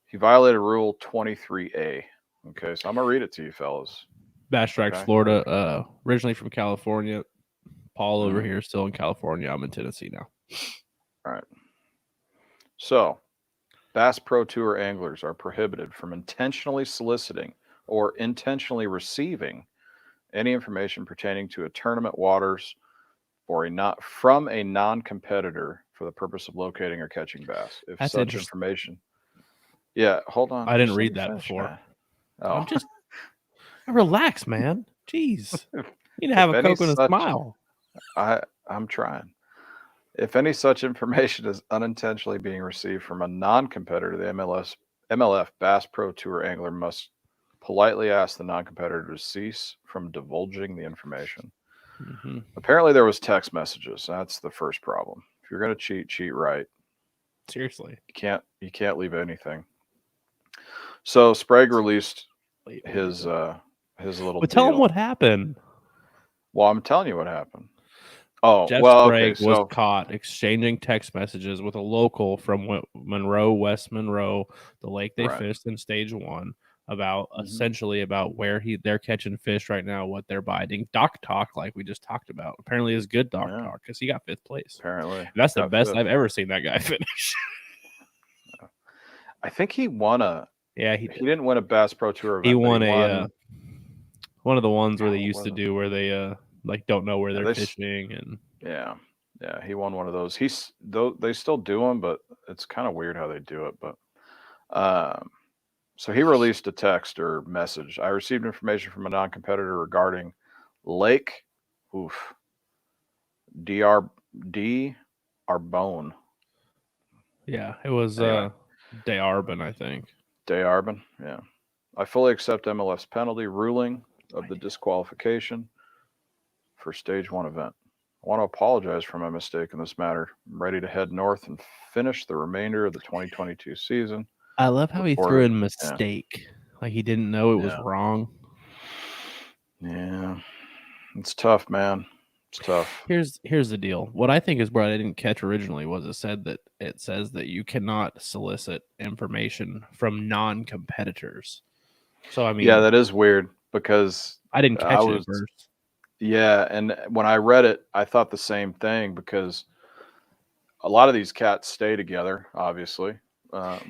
He violated Rule 23A. Okay, so I'm gonna read it to you, fellas. Bass Strikes, Florida. Originally from California. Paul over here, still in California. I'm in Tennessee now. All right. So, Bass Pro Tour anglers are prohibited from intentionally soliciting or intentionally receiving any information pertaining to a tournament waters from a non-competitor for the purpose of locating or catching bass. If That's such information. Yeah, hold on. I didn't read that before. Man. Oh. I'm just relax, man. Jeez. You need to have a Coke and a smile. I'm trying. If any such information is unintentionally being received from a non-competitor, the MLF Bass Pro Tour angler must politely ask the non-competitor to cease from divulging the information. Mm-hmm. Apparently there was text messages. That's the first problem. If you're going to cheat right. Seriously. You can't leave anything. So Sprague released his little But tell him what happened. Well, I'm telling you what happened. Oh, Jeff Sprague was caught exchanging text messages with a local from West Monroe, the lake they fished in stage 1, about essentially about where they're catching fish right now, what they're biting. Dock talk, like we just talked about, apparently is good talk because he got 5th place. Apparently, and that's the best I've ever seen that guy finish. I think he won a. Yeah, he didn't win a Bass Pro Tour event. He won one of the ones where they used to do where they like don't know where they're fishing and he won one of those. They still do them, but it's kind of weird how they do it. But so he released a text or message. I received information from a non-competitor regarding Lake D Arbonne. Yeah, it was D'Arbonne, I think. D'Arbonne, yeah. I fully accept MLF's penalty ruling of the disqualification for stage 1 event. I want to apologize for my mistake in this matter. I'm ready to head north and finish the remainder of the 2022 season. I love how he threw in mistake. Like he didn't know it was wrong. Yeah. It's tough, man. It's tough. Here's the deal. What I think is what I didn't catch originally was it says that you cannot solicit information from non-competitors. So I mean, yeah, that is weird because I didn't catch it at first. Yeah, and when I read it, I thought the same thing because a lot of these cats stay together, obviously.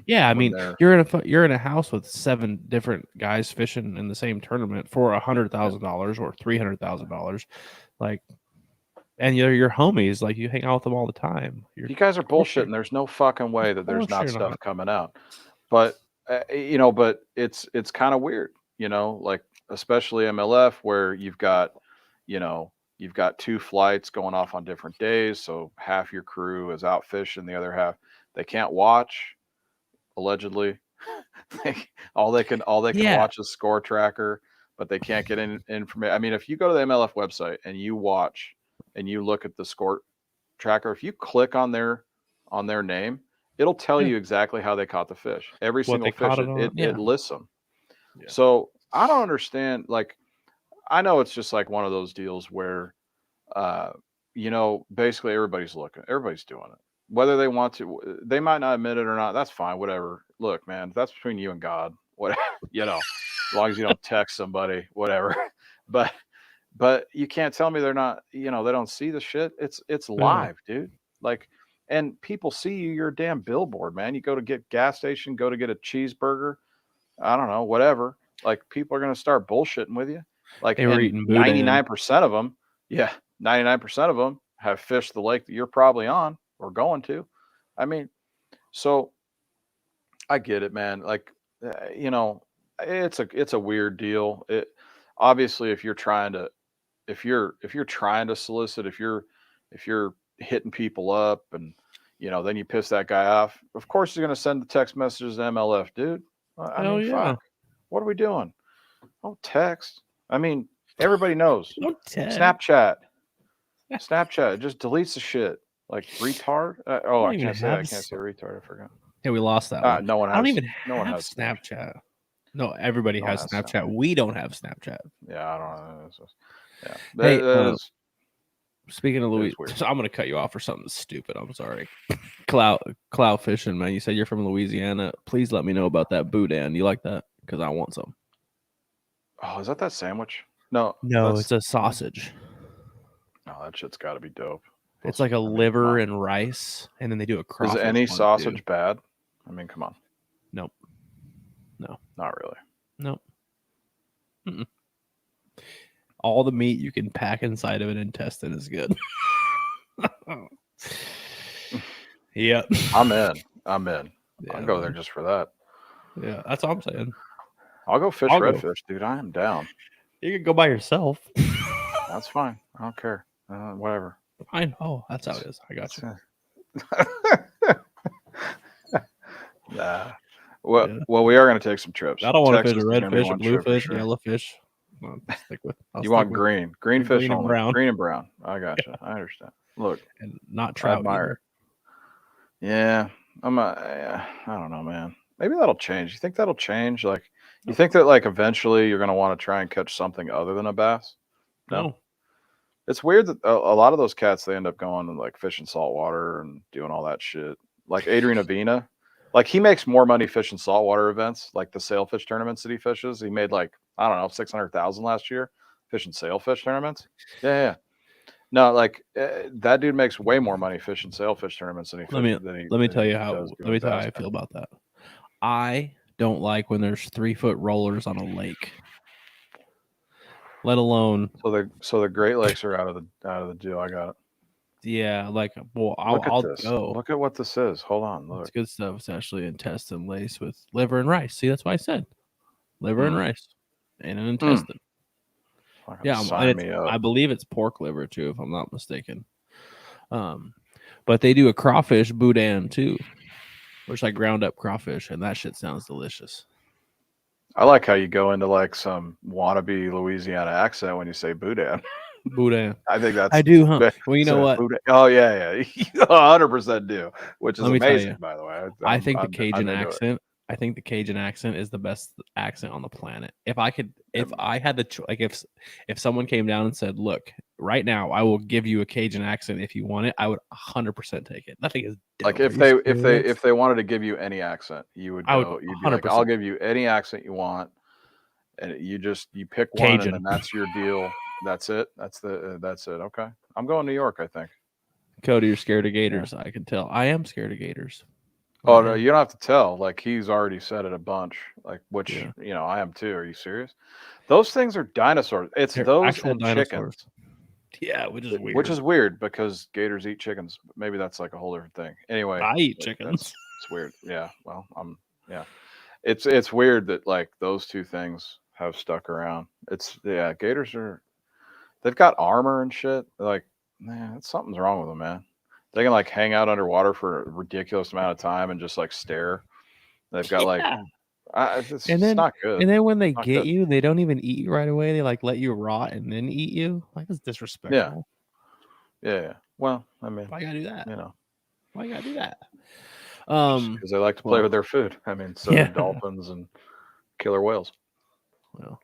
Yeah, I mean, you're in a house with 7 different guys fishing in the same tournament for $100,000 or $300,000, like, and your homies, like you hang out with them all the time. You guys are bullshitting. There's no fucking way that there's not stuff coming out, but but it's kind of weird, like especially MLF where you've got 2 flights going off on different days, so half your crew is out fishing, the other half they can't watch. Allegedly, all they can watch is score tracker, but they can't get in information. I mean, if you go to the MLF website and you watch and you look at the score tracker, if you click on their name, it'll tell you exactly how they caught the fish. Every single fish, it lists them. Yeah. So I don't understand. Like, I know it's just like one of those deals where, basically everybody's looking, everybody's doing it. Whether they want to, they might not admit it or not. That's fine. Whatever. Look, man, that's between you and God. Whatever, as long as you don't text somebody, whatever. But you can't tell me they're not, they don't see the shit. It's Yeah. live, dude. Like, and people see you. You're a damn billboard, man. You go to get gas station, go to get a cheeseburger. I don't know, whatever. Like, people are gonna start bullshitting with you. Like, They were and eating boudin. 99% of them, yeah, 99% of them have fished the lake that you're probably on or going to. I mean, so I get it, man. Like, it's a weird deal. It obviously, if you're trying to solicit, if you're hitting people up and then you piss that guy off, of course you're gonna send the text messages to MLF, dude. I Hell mean, yeah. fuck. What are we doing? Don't text. I mean, everybody knows. Don't text. Snapchat. Snapchat. It just deletes the shit. Like retard. I Oh, don't I even can't say that. have. I can't say retard. I forgot. Yeah, we lost that one. No one I don't has. even No one have has. Snapchat. No, everybody No one has has Snapchat. We don't have Snapchat. Yeah, I don't know. Yeah. Hey, That is speaking of Louis, weird. so I'm gonna cut you off for something stupid. I'm sorry. Cloud fishing, man. You said you're from Louisiana. Please let me know about that boudin. You like that? Because I want some. Oh, is that sandwich? No, It's a sausage. No, that shit's got to be dope. It's like a liver and rice, and then they do a crawfish. Is any sausage bad? I mean, come on. Nope. No. Not really. Nope. Mm-mm. All the meat you can pack inside of an intestine is good. Yep. I'm in. Yeah, I'll go there just for that. Yeah, that's all I'm saying. I'll go fish redfish, dude. I am down. You can go by yourself. That's fine. I don't care. Whatever. Fine. Oh, that's how it is. I got you. Nah. Well, we are going to take some trips. I don't want to fish a redfish, a bluefish, a yellowfish. You want green fish only. Brown. Green and brown. I got you. I understand. Look, and not trout. I admire it. Yeah, I don't know, man. Maybe that'll change. You think that'll change? Like, you think that like eventually you're going to want to try and catch something other than a bass? No. It's weird that a lot of those cats, they end up going and like fishing saltwater and doing all that shit. Like Adrian Avena, like he makes more money fishing saltwater events, like the sailfish tournaments that he fishes. He made like, I don't know, 600,000 last year fishing sailfish tournaments. Yeah. No, like that dude makes way more money fishing sailfish tournaments than he. Let me tell you how I feel about that. I don't like when there's 3-foot rollers on a lake. Let alone so the Great Lakes are out of the deal. I got it. Yeah, like I'll go. Look at what this is. Hold on, look. It's good stuff. It's actually intestine laced with liver and rice. See, that's why I said liver and rice and an intestine. Yeah, I believe it's pork liver too, if I'm not mistaken. But they do a crawfish boudin too, which like ground up crawfish, and that shit sounds delicious. I like how you go into like some wannabe Louisiana accent when you say boudin. Boudin. I think that's. I do, huh? Well, you know what? Boudin. Oh yeah, 100% do. Which is amazing, by the way. I think the Cajun accent. I think the Cajun accent is the best accent on the planet. If I had the like, if someone came down and said, "Look, right now, I will give you a Cajun accent if you want it," I would 100% take it. That thing is dope. Like if they wanted to give you any accent, you'd be like, "I'll give you any accent you want," and you pick one, Cajun. And then that's your deal. That's it. That's it. Okay, I'm going to New York, I think. Cody, you're scared of gators. Yeah. I can tell. I am scared of gators. Oh no, you don't have to tell. Like he's already said it a bunch. Like which I am too. Are you serious? Those things are dinosaurs. They're those and dinosaurs. Chickens. Yeah, which is weird. Which is weird because gators eat chickens. Maybe that's like a whole different thing. Anyway, I eat chickens. It's weird. Yeah. Well, It's weird that like those two things have stuck around. Gators they've got armor and shit. Like, man, something's wrong with them, man. They can like hang out underwater for a ridiculous amount of time and just like stare. They've got it's not good. And then when they get you, they don't even eat you right away. They like let you rot and then eat you. Like, it's disrespectful. Yeah. Well, I mean, why you gotta do that? Why you gotta do that? Because they like to play with their food. I mean, so do dolphins and killer whales. Well,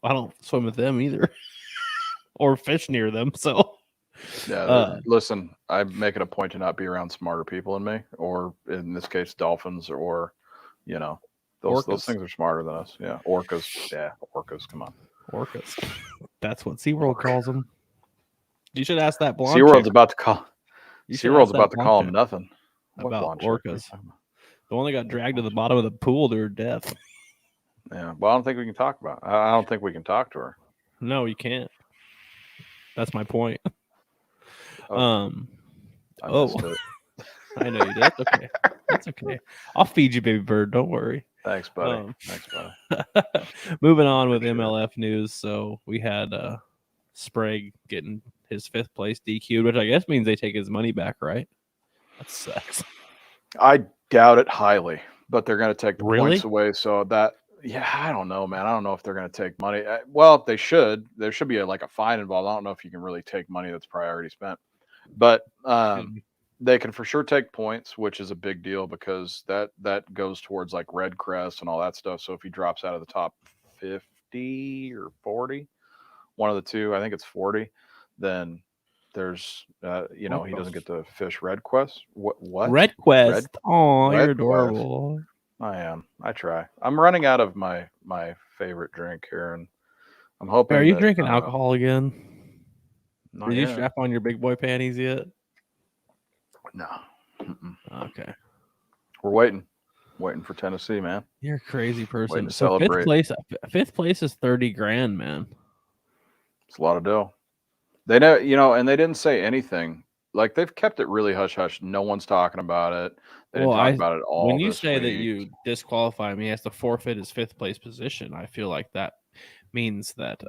I don't swim with them either, or fish near them. So Yeah, listen, I make it a point to not be around smarter people than me, or in this case, dolphins, or those orcas. things are smarter than us. Yeah, orcas. Yeah, orcas. Come on, Orcas. That's what SeaWorld calls them. You should ask that blonde SeaWorld's chick. about to call. You should SeaWorld's ask that about to blonde call chick them nothing. What about blonde chick? What are you orcas. talking about? The one that got dragged to the bottom of the pool to her death. Yeah, well, I don't think we can talk about. I don't think we can talk to her. No, you can't. That's my point. I missed it. I know you did. That's okay. That's okay. I'll feed you, baby bird. Don't worry. Thanks, buddy. Thanks, buddy. Moving on with Appreciate MLF news. So we had Sprague getting his 5th place DQ'd, which I guess means they take his money back, right? That sucks. I doubt it highly, but they're going to take the Really? points away. So that, yeah, I don't know, man. I don't know if they're going to take money. Well, they should. There should be a fine involved. I don't know if you can really take money that's priority spent, but they can for sure take points, which is a big deal because that goes towards like Red Crest and all that stuff. So if he drops out of the top 50 or 40, one of the two, I think it's 40, then there's he doesn't get to fish Red Quest. What? Red Quest. Oh, you're adorable. Quest. I am. I try. I'm running out of my favorite drink here, and I'm hoping. Are you drinking alcohol again? Not Did yet. you strap on your big boy panties yet? No. Mm-mm. Okay. We're waiting for Tennessee, man. You're a crazy person. Waiting to So celebrate. fifth place is $30,000, man. It's a lot of dough. They know, and they didn't say anything. Like they've kept it really hush hush. No one's talking about it. They didn't talk about it all. When you this say week. that you disqualify me, he has to forfeit his 5th place position. I feel like that means that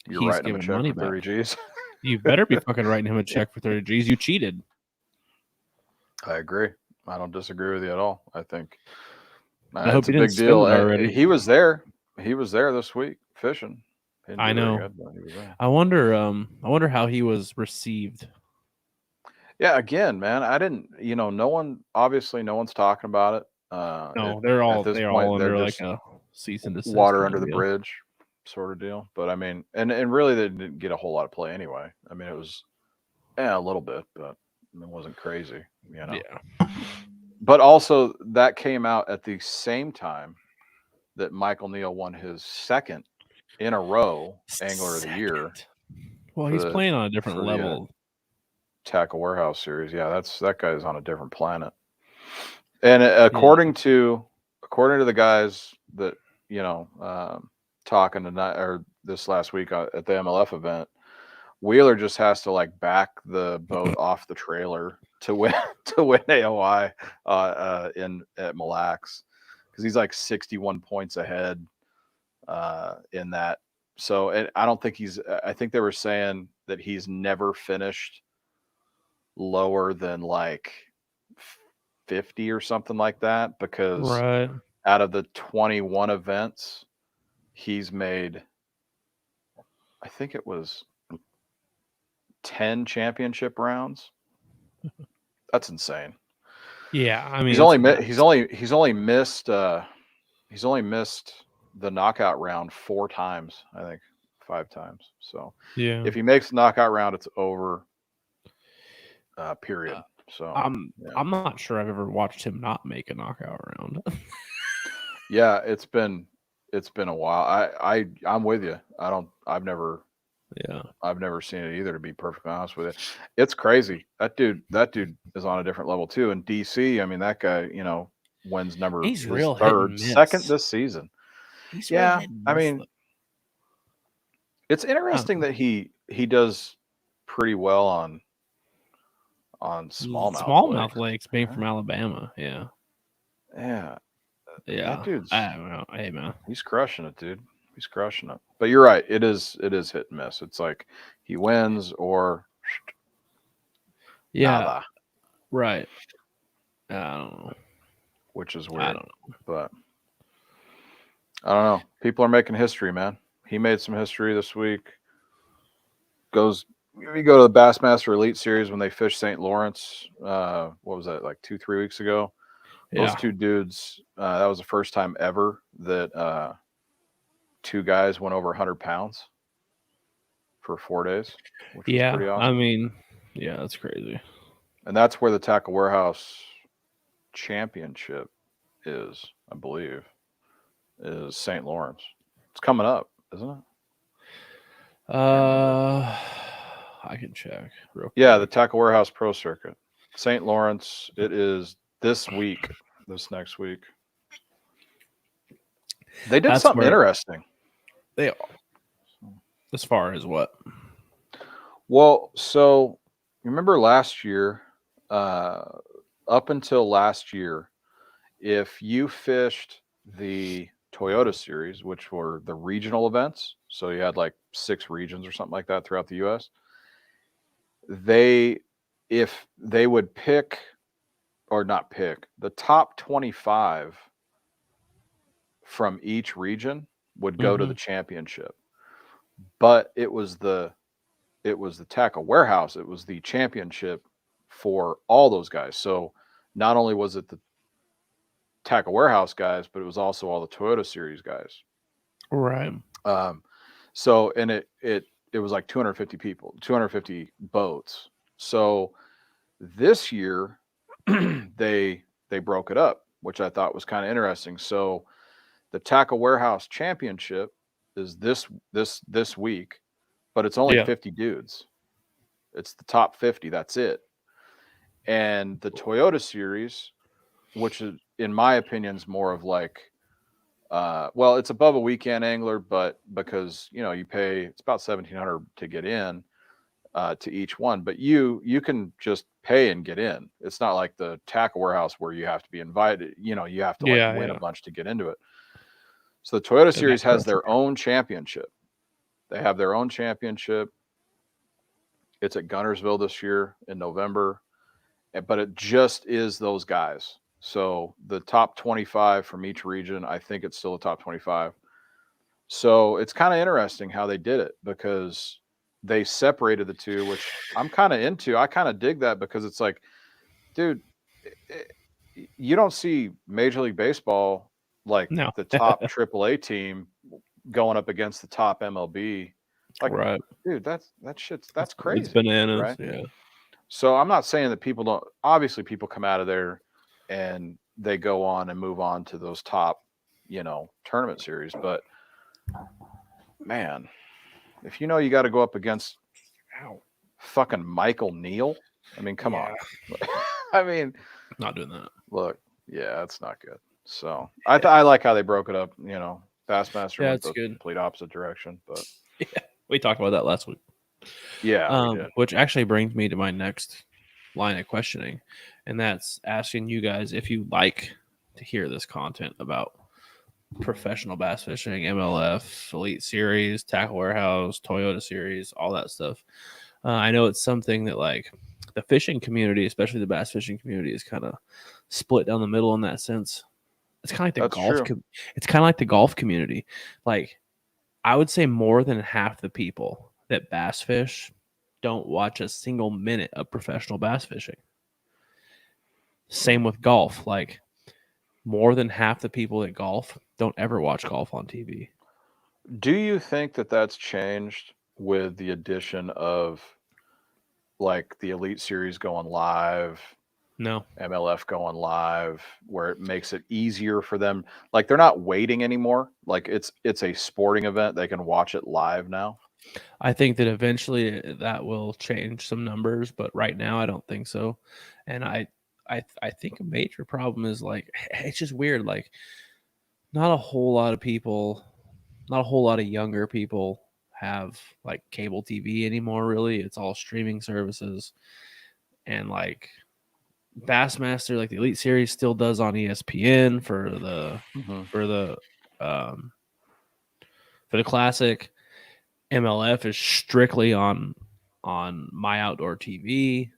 you're he's writing him a check money for 30 G's. You better be fucking writing him a check for 30 G's. You cheated. I agree. I don't disagree with you at all. I think I hope it's a big deal. Already. He was there. He was there this week fishing. I know. I wonder how he was received. Yeah, again, man, I didn't. No one's talking about it. No, they're all under like a cease and desist. Water under the bridge, sort of deal. But I mean, and really, they didn't get a whole lot of play anyway. I mean, it was a little bit, but it wasn't crazy, Yeah. But also, that came out at the same time that Michael Neal won his 2nd in a row Angler of the Year. Well, he's playing on a different level. Tackle Warehouse Series. Yeah, that guy's on a different planet. And according to the guys that talking tonight or this last week at the MLF event, Wheeler just has to back the boat off the trailer to win AOI at Mille Lacs, because he's 61 points ahead in that. So I don't think I think they were saying that he's never finished lower than 50 or something like that, because out of the 21 events, he's made, I think it was 10 championship rounds. That's insane. Yeah, I mean, he's only missed the knockout round 4 times, I think 5 times. So yeah, if he makes the knockout round, it's over. Period. So I'm not sure I've ever watched him not make a knockout round. Yeah, it's been a while. I'm with you. I've never seen it either, to be perfectly honest with you. It's crazy. That dude is on a different level too. In DC, I mean, that guy, wins He's real 3rd, 2nd this season. I mean, it's interesting that he does pretty well on smallmouth lakes, being from Alabama. Yeah. That dude's, I don't know. Hey, man, he's crushing it, dude. He's crushing it. But you're right. It is hit and miss. It's like he wins or nada. Right. I don't know. Which is weird. I don't know. But I don't know. People are making history, man. He made some history this week. We go to the Bassmaster Elite Series when they fished St. Lawrence. What was that, 2-3 weeks ago? Those two dudes, that was the first time ever that 2 guys went over 100 pounds for 4 days, which was pretty Yeah, I awesome. mean, yeah, that's crazy. And that's where the Tackle Warehouse Championship is, I believe, is St. Lawrence. It's coming up, isn't it? I can check real quick. Yeah, the Tackle Warehouse Pro Circuit. St. Lawrence, it is this next week. They did That's something where interesting. they as far as what? Well, so remember last year, up until last year, if you fished the Toyota series, which were the regional events, so you had like 6 regions or something like that throughout the US, if they would pick or not pick, the top 25 from each region would go to the championship. But it was the Tackle Warehouse, it was the championship for all those guys. So not only was it the Tackle Warehouse guys, but it was also all the Toyota series guys. Right. So and it was like 250 people, 250 boats. So this year they broke it up, which I thought was kind of interesting. So the Tackle Warehouse Championship is this week, but it's only 50 dudes. It's the top 50. That's it. And the Toyota series, which is, in my opinion, is more of like, well, it's above a weekend angler, but because you pay, it's about $1,700 to get in to each one, but you can just pay and get in. It's not like the Tackle Warehouse where you have to be invited. You have to like win a bunch to get into it. So the Toyota series has their own championship. They have their own championship. It's at Guntersville this year in November, but it just is those guys. So the top 25 from each region, I think it's still the top 25. So it's kind of interesting how they did it because they separated the two, which I'm kind of into. I kind of dig that because it's like, dude, you don't see Major League Baseball like the top AAA team going up against the top MLB. Like, right. dude, that's crazy. It's bananas, right? Yeah. So I'm not saying that people don't. Obviously, people come out of there and they go on and move on to those top, tournament series. But man, if you got to go up against fucking Michael Neal, I mean, come on. I mean, not doing that. Look, yeah, that's not good. So I like how they broke it up. Bassmaster went the complete opposite direction, but yeah, we talked about that last week. Yeah, we did. Which actually brings me to my next line of questioning, and that's asking you guys if you like to hear this content about professional bass fishing, MLF, Elite Series, Tackle Warehouse, Toyota Series, all that stuff. I know it's something that like the fishing community, especially the bass fishing community, is kind of split down the middle in that sense. It's kind of like the golf. It's kind of like the golf community. Like I would say more than half the people that bass fish don't watch a single minute of professional bass fishing. Same with golf. Like more than half the people that golf don't ever watch golf on TV. Do you think that that's changed with the addition of like the Elite Series going live? No. MLF going live, where it makes it easier for them. Like they're not waiting anymore. Like it's a sporting event. They can watch it live now. I think that eventually that will change some numbers, but right now I don't think so. And I think a major problem is like it's just weird. Like not a whole lot of people, not a whole lot of younger people have like cable TV anymore. Really, it's all streaming services, and like Bassmaster, like the Elite Series, still does on ESPN for the classic. MLF is strictly on My Outdoor TV,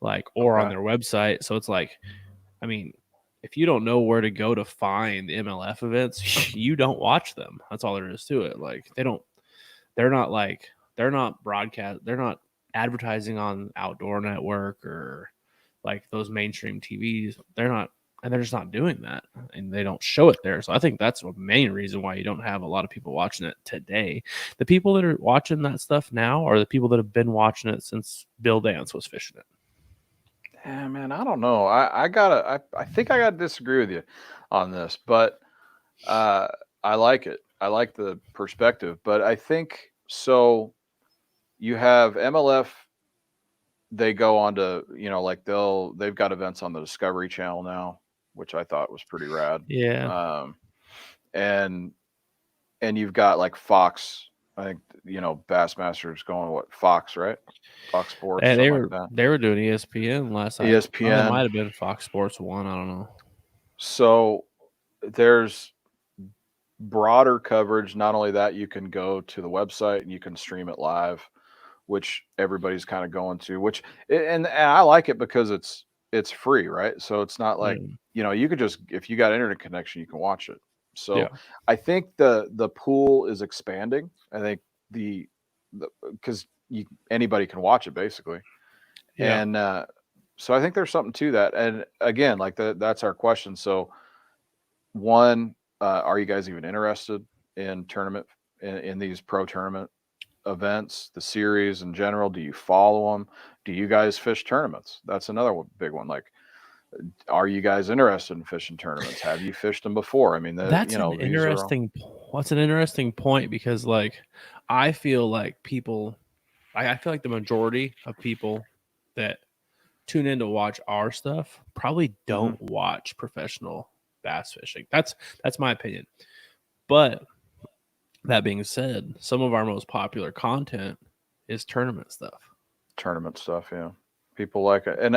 like or on their website. So it's like, I mean, if you don't know where to go to find the MLF events, you don't watch them. That's all there is to it. Like they're not broadcast, they're not advertising on Outdoor Network or like those mainstream TVs. They're not and they're just not doing that, and they don't show it there. So I think that's the main reason why you don't have a lot of people watching it today. The people that are watching that stuff now are the people that have been watching it since Bill Dance was fishing it. Yeah, man, I don't know. I think I gotta disagree with you on this, but uh, I like it. I like the perspective, but I think so. You have MLF. They go on to, like they've got events on the Discovery Channel now, which I thought was pretty rad. Yeah, Um, and and you've got like Fox. I think Bassmaster's going what, Fox, right? Fox Sports, and something like that. they were doing ESPN last night. Oh, they might ESPN. have been Fox Sports One. I don't know. So there's broader coverage. Not only that, you can go to the website and you can stream it live, which everybody's kind of going to. And I like it because it's free, right? So it's not like Mm, you could just, if you got internet connection, you can watch it. yeah, So I think the pool is expanding. I think the because anybody can watch it basically, yeah. and so I think there's something to that. And again, like that's our question. So one, are you guys even interested in tournament in these pro tournament events, the series in general? Do you follow them? Do you guys fish tournaments? That's another big one. Like, are you guys interested in fishing tournaments? Have you fished them before? I mean, That's an these are all. interesting. What's an interesting point because like I feel like people, I feel like the majority of people that tune in to watch our stuff probably Mhm. don't watch professional bass fishing. That's my opinion. But that being said, some of our most popular content is tournament stuff. Tournament stuff, yeah. People like it, and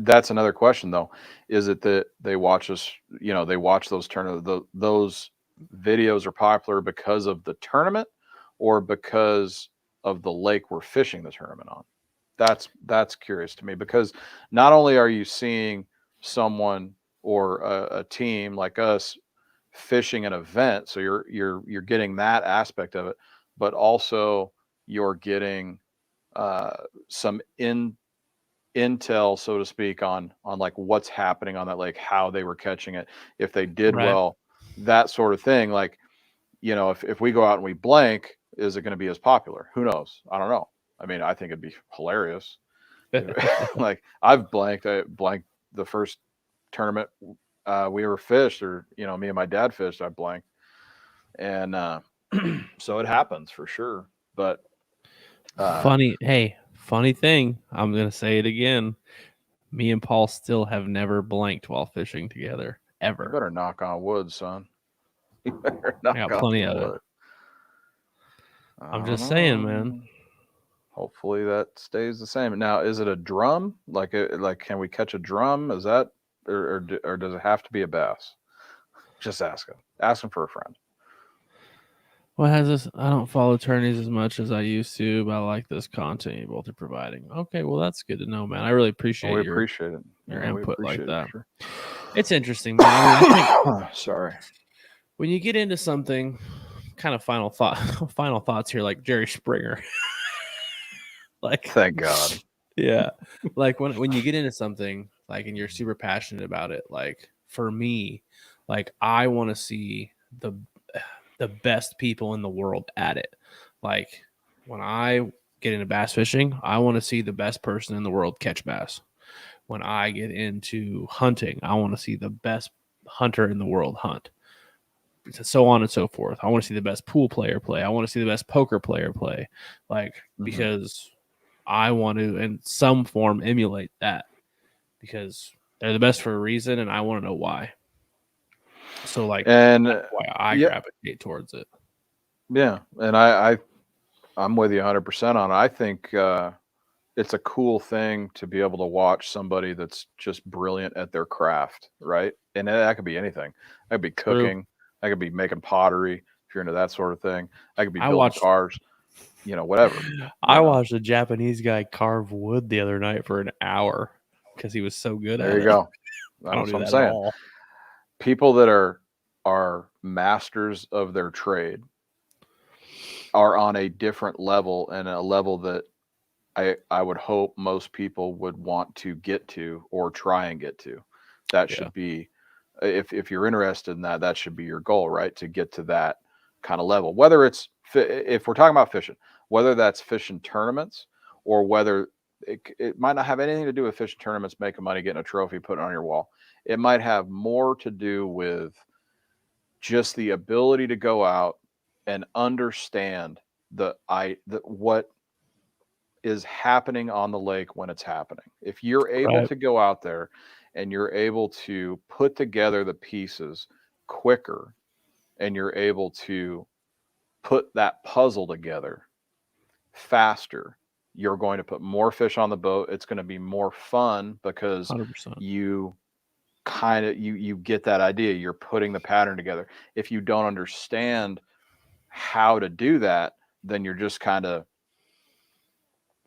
that's another question though. Is it that they watch us? They watch those those videos are popular because of the tournament, or because of the lake we're fishing the tournament on? That's curious to me, because not only are you seeing someone or a team like us fishing an event, so you're getting that aspect of it, but also you're getting uh, some intel, so to speak, on like what's happening on that lake, how they were catching it, if they did Right. well, that sort of thing. Like, if we go out and we blank, is it going to be as popular? Who knows? I don't know. I mean, I think it'd be hilarious. Like, I blanked the first tournament we ever fished, or me and my dad fished. I blanked, and so it happens for sure. But uh, funny thing. I'm gonna say it again. Me and Paul still have never blanked while fishing together you ever. better knock on wood, son. You better I knock got on plenty some of it. wood. I'm I don't just saying, man. know. Hopefully that stays the same. Now, is it a drum? Like, can we catch a drum? Is that, or does it have to be a bass? Just asking. Asking for a friend. What has this? I don't follow tourneys as much as I used to, but I like this content you both are providing. Okay, well that's good to know, man. I really Well, appreciate we your appreciate it. your Yeah, we input like appreciate it that. for It's interesting, man. I mean, I think sure. Sorry. when you get into something, kind of final thoughts here, like Jerry Springer. Like, Thank God. yeah, like when you get into something, like, and you're super passionate about it, like for me, like I want to see the best people in the world at it. Like when I get into bass fishing, I want to see the best person in the world catch bass. When I get into hunting, I want to see the best hunter in the world hunt. So on and so forth. I want to see the best pool player play. I want to see the best poker player play. Like, Hmm. because I want to in some form emulate that, because they're the best for a reason and I want to know why. So like And that's why I yeah, gravitate towards it. yeah, and I'm with you 100% on it. I think it's a cool thing to be able to watch somebody that's just brilliant at their craft, right? And that could be anything. That could be True. cooking. That could be making pottery, if you're into that sort of thing. That could be I building watched cars, whatever, you I know. watched a Japanese guy carve wood the other night for an hour because he was so good There at you it. go. I don't That's do what I'm that at saying. all. People that are masters of their trade are on a different level, and a level that I would hope most people would want to get to or try and get to. That Yeah. should be, if you're interested in that, that should be your goal, right? To get to that kind of level. Whether it's, if we're talking about fishing, whether that's fishing tournaments or whether it might not have anything to do with fishing tournaments, making money, getting a trophy, putting it on your wall. It might have more to do with just the ability to go out and understand what is happening on the lake when it's happening. If you're able Right. to go out there and you're able to put together the pieces quicker and you're able to put that puzzle together faster, you're going to put more fish on the boat. It's going to be more fun because 100%. you you get that idea. You're putting the pattern together. If you don't understand how to do that, then you're just kind of,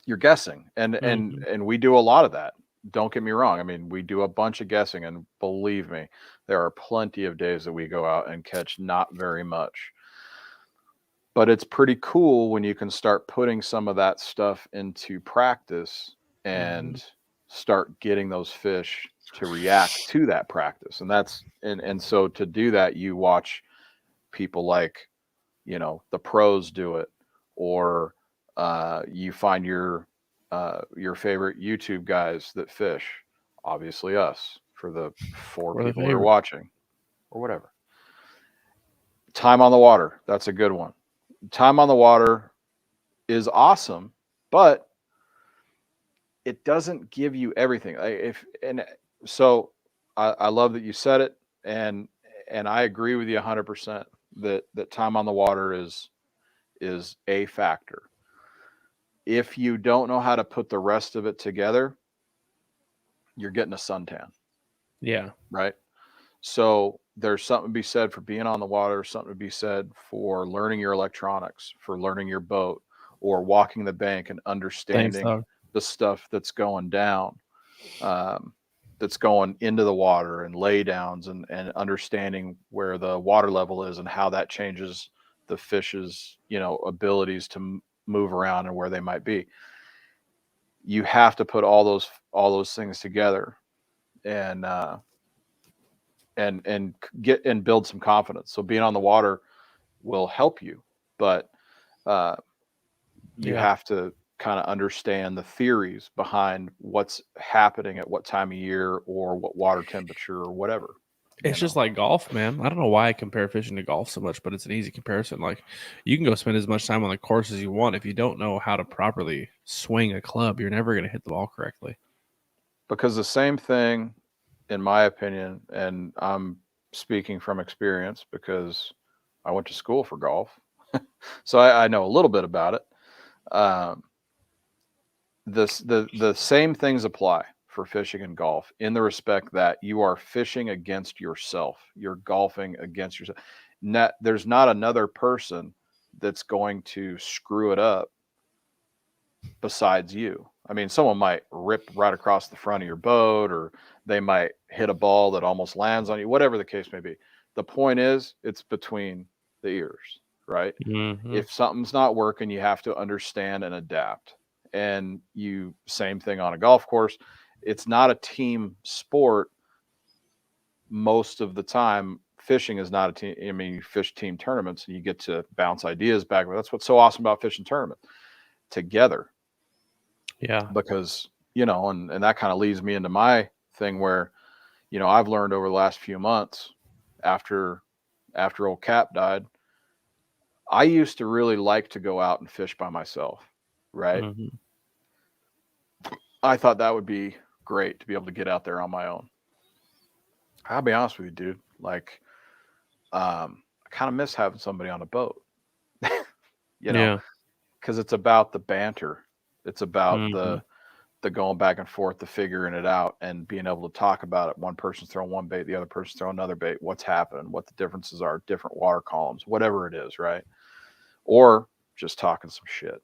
you're guessing. And we do a lot of that. Don't get me wrong. I mean, we do a bunch of guessing, and believe me, there are plenty of days that we go out and catch not very much. But it's pretty cool when you can start putting some of that stuff into practice and start getting those fish to react to that practice. And that's and so to do that, you watch people like, the pros do it, or you find your favorite YouTube guys that fish, obviously us, for the 4 We're the people that are favorite. watching or whatever. Time on the water, that's a good one. Time on the water is awesome, but it doesn't give you everything. So I love that you said it, and I agree with you 100% that time on the water is a factor. If you don't know how to put the rest of it together, you're getting a suntan, Yeah. right? So there's something to be said for being on the water, something to be said for learning your electronics, for learning your boat, or walking the bank and Thanks, understanding dog. the stuff that's going down, that's going into the water, and lay downs, and understanding where the water level is and how that changes the fish's, abilities to move around and where they might be. You have to put all those things together, and get and build some confidence. So being on the water will help you, but uh, you Yeah. have to kind of understand the theories behind what's happening at what time of year or what water temperature or whatever. It's just like golf, man. I don't know why I compare fishing to golf so much, but it's an easy comparison. Like, you can go spend as much time on the course as you want. If you don't know how to properly swing a club, you're never going to hit the ball correctly. Because the same thing, in my opinion, and I'm speaking from experience because I went to school for golf, so I know a little bit about it. Um, the same things apply for fishing and golf, in the respect that you are fishing against yourself. You're golfing against yourself. There's not another person that's going to screw it up besides you. I mean, someone might rip right across the front of your boat, or they might hit a ball that almost lands on you, whatever the case may be. The point is, it's between the ears, right? Mm-hmm. If something's not working, you have to understand and adapt. And same thing on a golf course. It's not a team sport most of the time. Fishing is not a team. I mean, you fish team tournaments and you get to bounce ideas back. That's what's so awesome about fishing tournaments together. Yeah. Because, and that kind of leads me into my thing where, I've learned over the last few months, after old Cap died, I used to really like to go out and fish by myself, right? Mm-hmm. I thought that would be great to be able to get out there on my own. I'll be honest with you, dude. Like, I kind of miss having somebody on a boat, you know, Yeah. because it's about the banter. It's about Mm-hmm. the going back and forth, the figuring it out, and being able to talk about it. One person's throwing one bait, the other person's throwing another bait. What's happening? What the differences are? Different water columns, whatever it is, right? Or just talking some shit.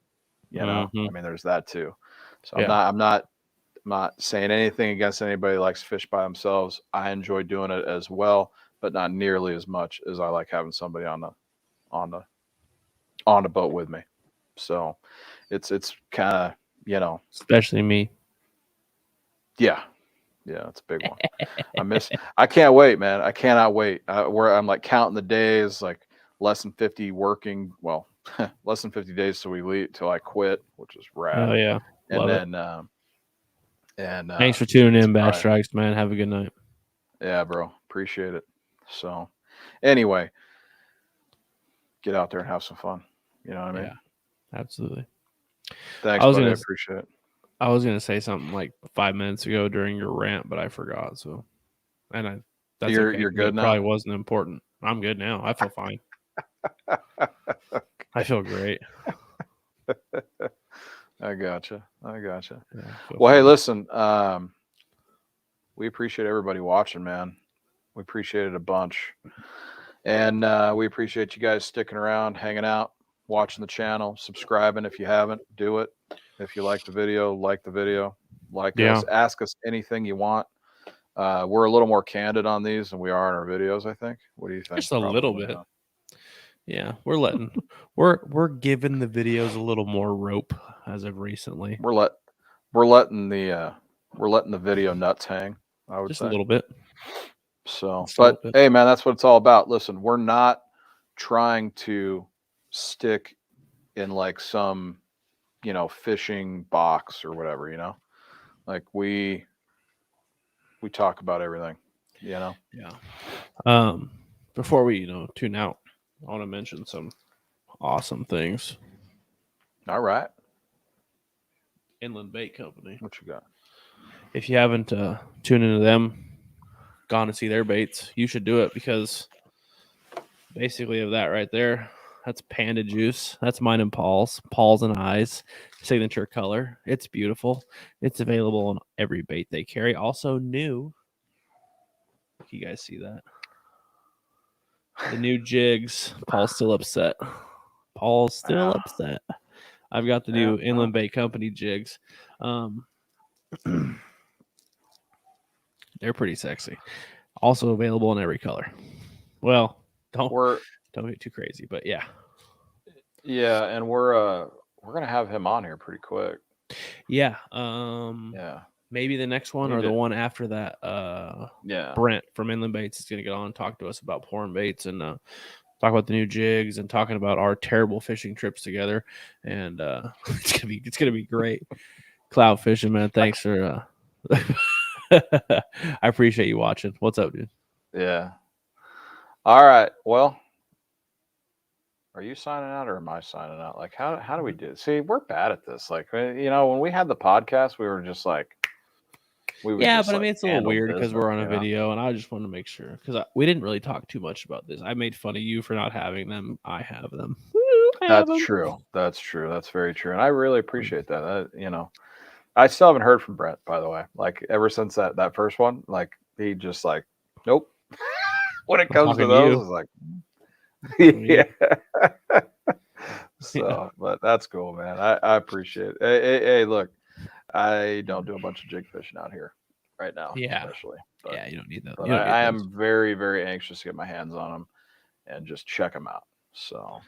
Mm-hmm. I mean, there's that too. So Yeah. I'm not saying anything against anybody who likes to fish by themselves. I enjoy doing it as well, but not nearly as much as I like having somebody on the on the boat with me. So it's kind of, Especially me. yeah, Yeah, it's a big one. I can't wait, man. I cannot wait. I'm like counting the days, like less than 50 working. Well, less than 50 days till we leave, till I quit, which is rad. Oh yeah, And love it. then, Thanks for tuning in, Bass right. Strikes, man. Have a good night. Yeah, bro. Appreciate it. So, anyway, get out there and have some fun. You know what I mean? Yeah, absolutely. Thanks, buddy. I appreciate it. I was gonna say something like 5 minutes ago during your rant, but I forgot. So, that's You're okay. good It now? probably wasn't important. I'm good now. I feel fine. I feel great. I gotcha. Yeah, Well, hey, fine. listen. We appreciate everybody watching, man. We appreciate it a bunch, and we appreciate you guys sticking around, hanging out, watching the channel, subscribing if you haven't. Do it. If you like the video, like Yeah. us, ask us anything you want. We're a little more candid on these than we are in our videos, I think. What do you think? Just a little bit. Huh? Yeah, we're giving the videos a little more rope as of recently. We're letting the video nuts hang, I would Just say. a little bit. So, Just a but little bit. hey, man, that's what it's all about. Listen, we're not trying to stick in like some, fishing box or whatever, like we talk about everything, Yeah. Before we, tune out, I want to mention some awesome things. All right. Inland Bait Company. What you got? If you haven't tuned into them, gone to see their baits, you should do it, because basically of that right there, that's Panda juice. That's mine and Paul's and I's signature color. It's beautiful. It's available on every bait they carry. Also new. You guys see that? The new jigs. Paul's still upset. I've got the new Inland Bait Company jigs. They're pretty sexy. Also available in every color. Well, don't get too crazy, but yeah. Yeah, and we're gonna have him on here pretty quick. Yeah. Yeah. Maybe the next one or the one after that. Yeah. Brent from Inland Baits is gonna get on and talk to us about pouring baits and talk about the new jigs and talking about our terrible fishing trips together. And it's gonna be great. Cloud fishing, man. Thanks for I appreciate you watching. What's up, dude? Yeah. All right. Well, are you signing out or am I signing out? Like, how do we do it? See, we're bad at this. Like, when we had the podcast, we were just like, but I mean, it's a little weird because we're on a video, and I just want to make sure, because we didn't really talk too much about this. I made fun of you for not having them. I have them. That's true. That's true. That's very true. And I really appreciate that. I still haven't heard from Brett, by the way. Like, ever since that first one, like, he just like, nope. When it comes to those, it's like, yeah. So, but that's cool, man. I appreciate it. Hey, look, I don't do a bunch of jig fishing out here right now, especially. But, you don't need that. But I am very, very anxious to get my hands on them and just check them out. So,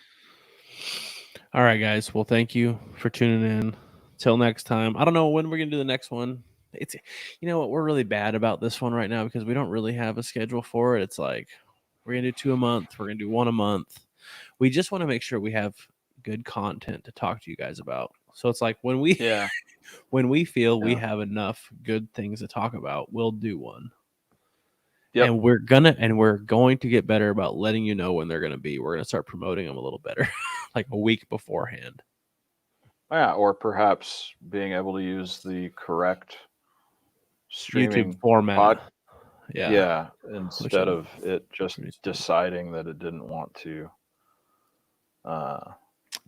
all right, guys. Well, thank you for tuning in. Till next time. I don't know when we're gonna do the next one. It's, you know what, we're really bad about this one right now because we don't really have a schedule for it. It's like we're gonna do 2 a month. We're gonna do 1 a month. We just want to make sure we have good content to talk to you guys about. So it's like when we feel we have enough good things to talk about, we'll do one. Yep. And we're going to get better about letting you know when they're going to be. We're going to start promoting them a little better, like a week beforehand. Yeah, or perhaps being able to use the correct streaming YouTube format. Yeah, instead of it just deciding that it didn't want to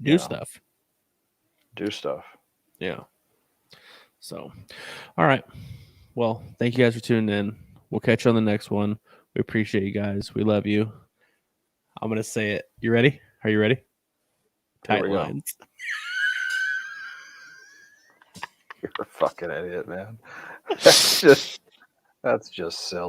do stuff. Yeah. So, all right. Well, thank you guys for tuning in. We'll catch you on the next one. We appreciate you guys. We love you. I'm going to say it. You ready? Are you ready? Tight lines. You're a fucking idiot, man. That's just silly.